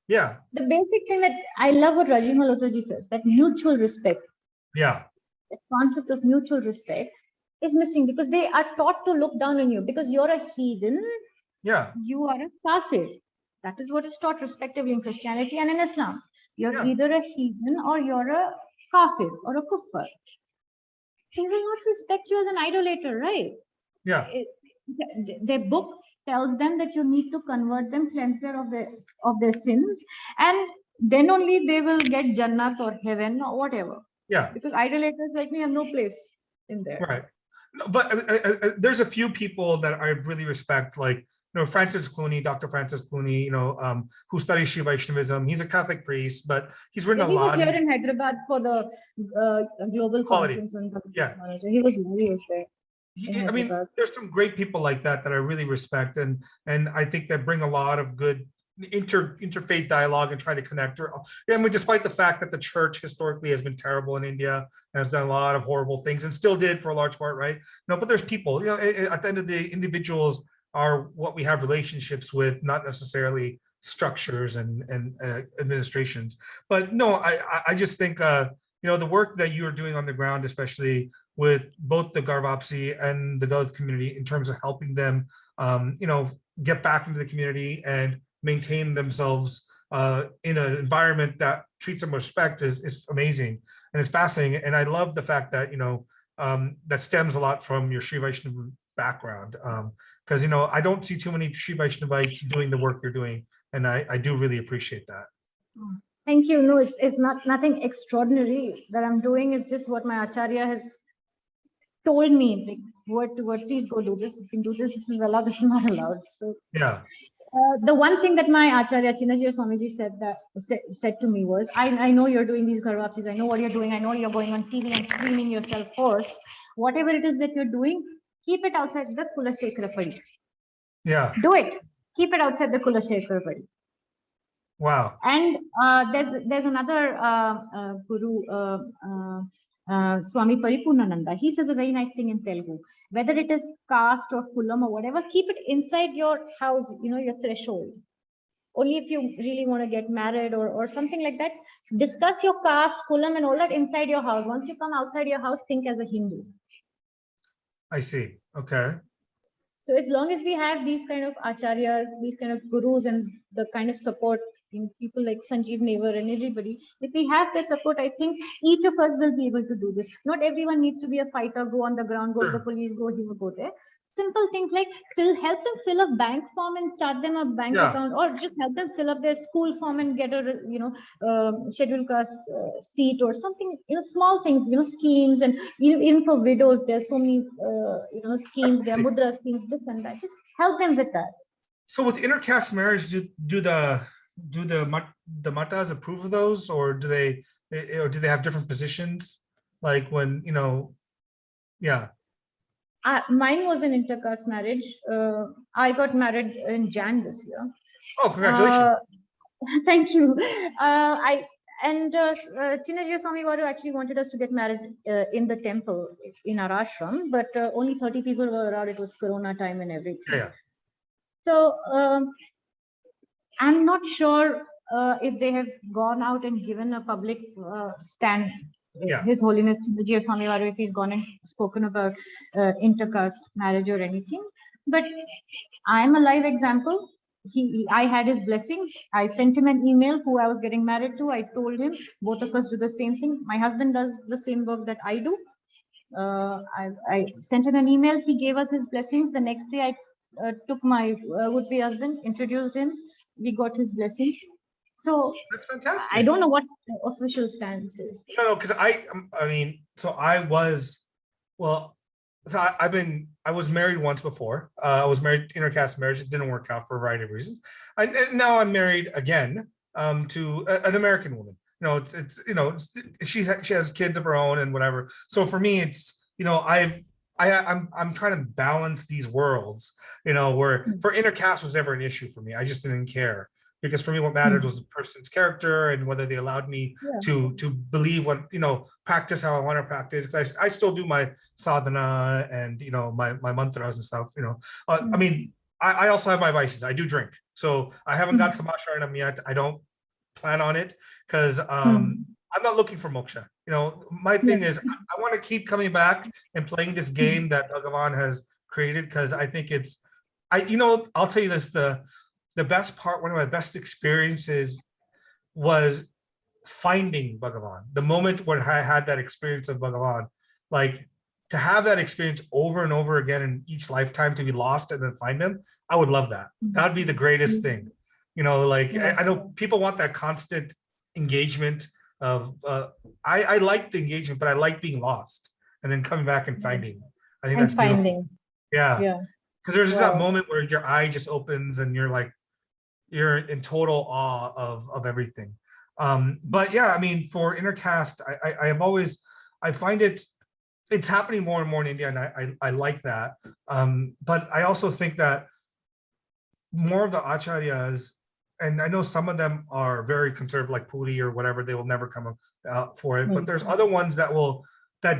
Yeah. The basic thing that I love what Rajiv Malhotraji says, that mutual respect. Yeah. The concept of mutual respect is missing because they are taught to look down on you because you're a heathen. Yeah. You are a kafir. That is what is taught respectively in Christianity and in Islam. You're either a heathen or you're a kafir or a kuffar. They will not respect you as an idolater, right? Yeah. Their book tells them that you need to convert them, cleanse them of their sins, and then only they will get Jannat or heaven or whatever. Yeah. Because idolaters like me have no place in there. Right. But there's a few people that I really respect, like Francis Clooney, Dr. Francis Clooney, who studies Sri Vaishnavism. He's a Catholic priest, but he's written a lot. He was here in Hyderabad for the global conference. He was there. I mean, there's some great people like that I really respect, and I think that bring a lot of good interfaith dialogue and try to connect. I mean, despite the fact that the church historically has been terrible in India and has done a lot of horrible things and still did for a large part, right? But there's people, at the end of the day, individuals are what we have relationships with, not necessarily structures and administrations. But no, I just think the work that you are doing on the ground, especially with both the Ghar Wapsi and the Dalit community, in terms of helping them get back into the community and maintain themselves in an environment that treats them with respect is amazing, and it's fascinating. And I love the fact that that stems a lot from your Sri Vaishnava background, because I don't see too many Sri Vaishnavites doing the work you're doing, and I do really appreciate that. Thank you. No, it's nothing extraordinary that I'm doing. It's just what my acharya has told me, like, what, please go do this. You can do this. This is allowed. This is not allowed. So yeah. The one thing that my acharya Chinna Jeeyar Swamiji said to me was, I know you're doing these Ghar Wapsis. I know what you're doing. I know you're going on TV and screaming yourself hoarse. Whatever it is that you're doing, keep it outside the Kulashekara Padi. Yeah. Do it. Keep it outside the Kulashekara Padi. Wow. And there's another guru, Swami Paripurnananda. He says a very nice thing in Telugu. Whether it is caste or kulam or whatever, keep it inside your house, your threshold. Only if you really want to get married or something like that, discuss your caste, kulam and all that inside your house. Once you come outside your house, think as a Hindu. I see. Okay. So as long as we have these kind of acharyas, these kind of gurus and the kind of support, people like Sanjeev, Newar and everybody, if we have their support, I think each of us will be able to do this. Not everyone needs to be a fighter, go on the ground, go to the police, go here, go there. Simple things like help them fill a bank form and start them a bank account, or just help them fill up their school form and get a scheduled caste seat or something. Small things, schemes, and even for widows, there's so many schemes. There are mudra schemes, this and that. Just help them with that. So with intercaste marriage, do the do the Mathas approve of those, or do they have different positions? Like when, yeah. Mine was an intercaste marriage. I got married in Jan this year. Oh, congratulations. Thank you. Chinna Jeeyar Swami actually wanted us to get married in the temple in our ashram, but only 30 people were around. It was Corona time and everything. Yeah. So I'm not sure if they have gone out and given a public stand. Yeah. His Holiness Chinna Jeeyar Swami, if he's gone and spoken about intercaste marriage or anything, but I'm a live example. I had his blessings. I sent him an email who I was getting married to. I told him both of us do the same thing. My husband does the same work that I do. I sent him an email. He gave us his blessings. The next day, I took my would-be husband, introduced him. We got his blessings. So that's fantastic. I don't know what the official stance is. No, because I was married once before. I was married to intercaste marriage. It didn't work out for a variety of reasons. And now I'm married again to an American woman. She has kids of her own and whatever. So for me, it's I'm trying to balance these worlds. Where for intercaste was never an issue for me. I just didn't care. Because for me, what mattered was the person's character and whether they allowed me to believe what, practice how I want to practice. Because I still do my sadhana and, my mantras and stuff, I mean, I also have my vices. I do drink. So I haven't got Samasharanam yet. I don't plan on it because I'm not looking for moksha. My thing is I want to keep coming back and playing this game that Bhagavan has created because I think I'll tell you this, the best part, one of my best experiences was finding Bhagavan. The moment when I had that experience of Bhagavan, like to have that experience over and over again in each lifetime, to be lost and then find him, I would love that. That'd be the greatest thing. I know people want that constant engagement of, I like the engagement, but I like being lost and then coming back and finding. I think that's beautiful. Yeah. Because there's just that moment where your eye just opens and you're like, you're in total awe of everything. But yeah, I mean, for intercaste, I find it's happening more and more in India, and I like that. But I also think that more of the acharyas, and I know some of them are very conservative, like Puri or whatever, they will never come out for it. But there's other ones that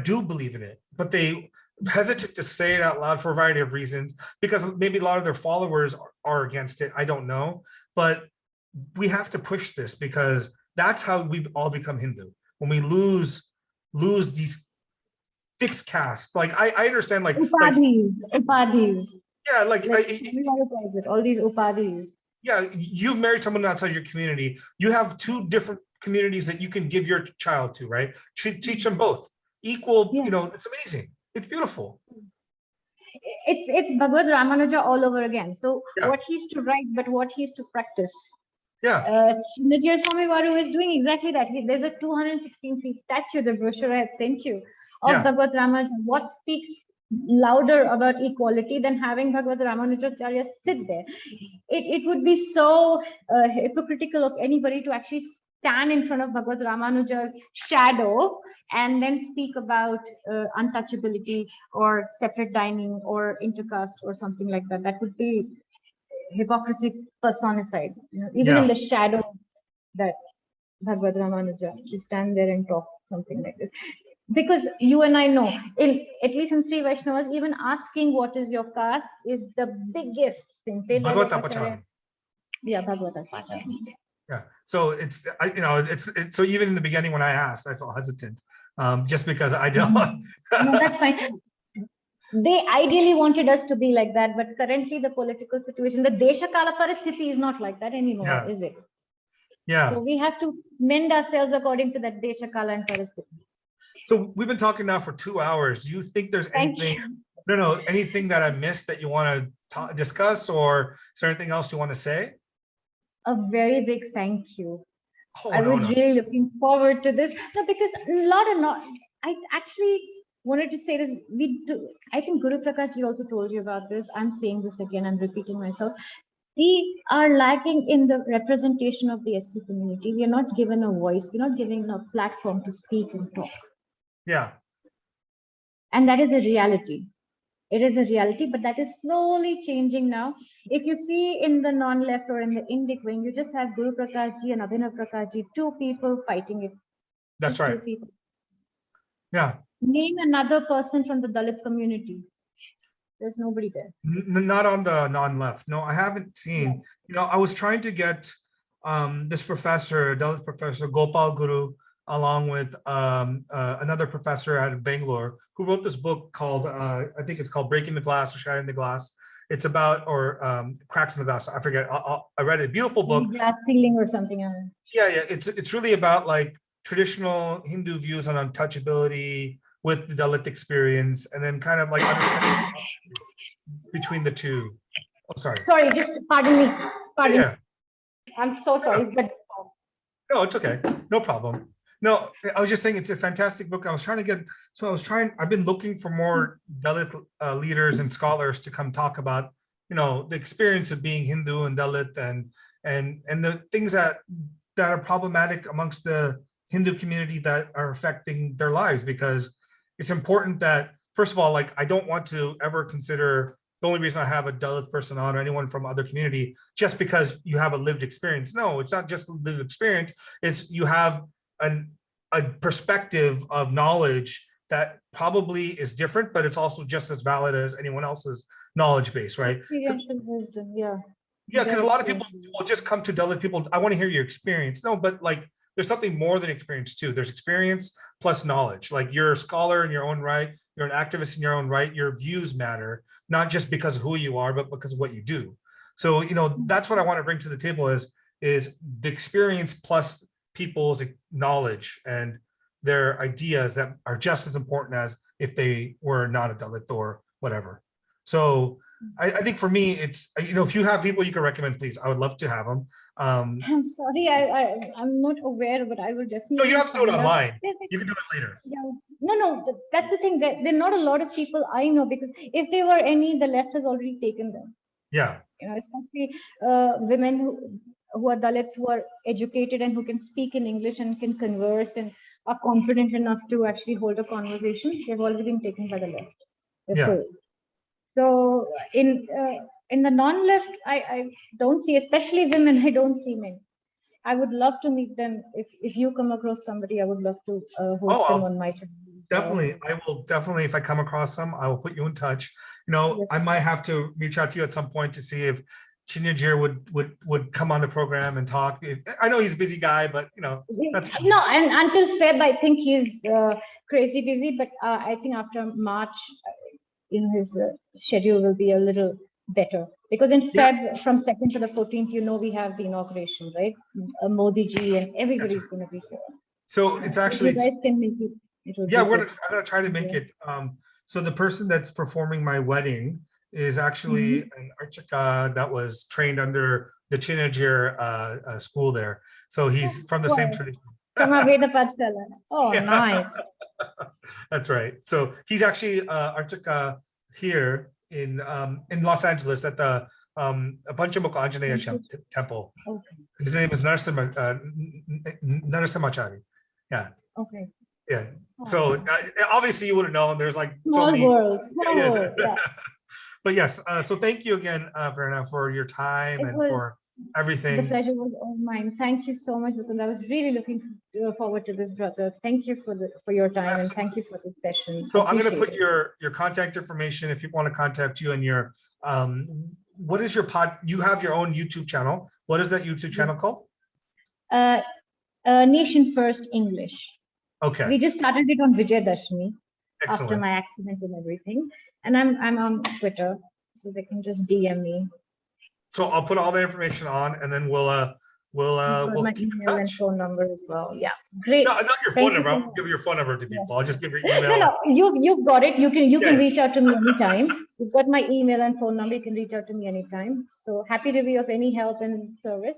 do believe in it, but they hesitate to say it out loud for a variety of reasons, because maybe a lot of their followers are against it. I don't know, but we have to push this because that's how we all become Hindu. When we lose these fixed caste, like I understand, like upadhis. Yeah, all these upadhis. Yeah, you've married someone outside your community. You have two different communities that you can give your child to, right? Teach them both equal. It's amazing. It's beautiful. It's Bhagavad Ramanuja all over again. So what he's to write, but what he's to practice. Yeah. Chinna Jeeyar Swami is doing exactly that. There's a 216 feet statue, the brochure I had sent you, of Bhagavad Ramanuja. What speaks louder about equality than having Bhagavad Ramanujacharya sit there? It would be so hypocritical of anybody to actually stand in front of Bhagavad Ramanuja's shadow and then speak about untouchability or separate dining or intercaste or something like that. That would be hypocrisy personified. Even in the shadow that Bhagavad Ramanuja, you stand there and talk something like this. Because you and I know, at least in Sri Vaishnavas, even asking what is your caste is the biggest thing. Bhagavad Yeah, Bhagavad Pachar. Yeah, so it's so even in the beginning when I asked, I felt hesitant, just because I don't. No, that's fine. They ideally wanted us to be like that, but currently the political situation, the Desha Kala Paristhithi is not like that anymore, is it? Yeah. So we have to mend ourselves according to that Desha Kala and Paristhithi. So we've been talking now for 2 hours. Do you think there's anything? Anything that I missed that you want to discuss, or is there anything else you want to say? A very big thank you. I was really looking forward to this. No, because I actually wanted to say this. I think Guru Prakash ji also told you about this. I'm saying this again, I'm repeating myself. we are lacking in the representation of the SC community. We are not given a voice. We're not given a platform to speak and talk. Yeah. And that is a reality. It is a reality, but that is slowly changing now. If you see in the non-left or in the Indic wing, you just have Guru Prakashji and Abhinav Prakashji, two people fighting it. That's Just right. Two people. Yeah. Name another person from the Dalit community. There's nobody there. Not on the non-left. No, I haven't seen. I was trying to get this professor, Dalit professor Gopal Guru, along with another professor out of Bangalore, who wrote this book called, I think it's called Breaking the Glass or Shattering the Glass. It's about, or Cracks in the Glass. I forget. I read a beautiful book. Glass ceiling or something. Yeah. It's really about like traditional Hindu views on untouchability with the Dalit experience, and then kind of like understanding between the two. Oh, sorry. Sorry, just pardon me. Pardon me. I'm so sorry, but no, it's okay. No problem. No, I was just saying it's a fantastic book. I've been looking for more Dalit leaders and scholars to come talk about, the experience of being Hindu and Dalit and the things that are problematic amongst the Hindu community that are affecting their lives, because it's important that, first of all, like, I don't want to ever consider the only reason I have a Dalit person on or anyone from other community just because you have a lived experience. No, it's not just lived experience. It's you have a perspective of knowledge that probably is different, but it's also just as valid as anyone else's knowledge base, right? Experiential wisdom, yeah. Yeah, because a lot of people will just come to Dalit people. I want to hear your experience. No, but like, there's something more than experience too. There's experience plus knowledge. Like, you're a scholar in your own right. You're an activist in your own right. Your views matter, not just because of who you are, but because of what you do. So, that's what I want to bring to the table is the experience plus people's knowledge and their ideas that are just as important as if they were not a Dalit or whatever. So I think for me, it's, if you have people you can recommend, please, I would love to have them. I'm sorry, I'm not aware, but I will definitely. No, you don't have to do it online. You can do it later. Yeah. No, that's the thing. There are not a lot of people I know, because if there were any, the left has already taken them. Yeah. Especially women who are Dalits, who are educated and who can speak in English and can converse and are confident enough to actually hold a conversation. They've already been taken by the left. Yeah. So in the non-left, I don't see, especially women, I don't see men. I would love to meet them. If you come across somebody, I would love to host them on my channel. Definitely. I will definitely, if I come across them, I will put you in touch. Yes. I might have to reach out to you at some point to see if Chinna Jeeyar would come on the program and talk. I know he's a busy guy, but that's fine. No, and until Feb, I think he's crazy busy, but I think after March, his schedule will be a little better, because in Feb, from 2nd to the 14th, we have the inauguration, right? Modi ji and everybody's going to be here. So it's actually, you guys can make it. I'm going to try to make it. So the person that's performing my wedding is actually an Archika that was trained under the Chinna Jeeyar school there. So he's from the same tradition. From Aveda Pachdala. Oh, nice. That's right. So he's actually Archika here in Los Angeles at the Panchamukha Anjaneya temple. Okay. His name is Narasimhachari. Yeah. Okay. Yeah. So obviously you wouldn't know, and there's like small so many. World. Yeah. But yes, so thank you again, Prerna, for your time for everything. The pleasure was all mine. Thank you so much, because I was really looking forward to this, brother. Thank you for your time. Absolutely. And thank you for this session. So I'm going to put your contact information if you want to contact you, and your what is your you have your own YouTube channel. What is that YouTube channel called? Nation First English. Okay. We just started it on Vijayadashmi. Excellent. After my accident and everything, and I'm on Twitter, so they can just DM me. So I'll put all the information on, and then we'll my email and phone number as well. Yeah, great. No, not your phone number. I won't give your phone number to people. I'll just give your email. No, you've got it. You can reach out to me anytime. You've got my email and phone number. You can reach out to me anytime. So happy to be of any help and service.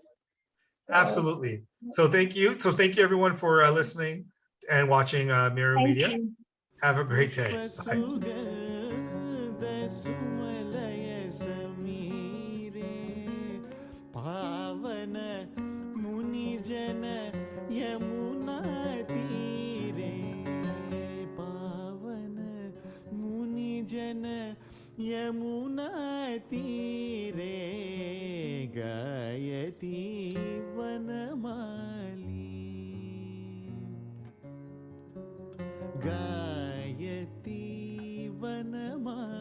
Absolutely. So thank you. So thank you everyone for listening and watching Mirror Media. Have a great day. Bye. पावन मुनिजन यमुना तीरे पावन मुनिजन यमुना तीरे गायति वनमाली गायति वनमाली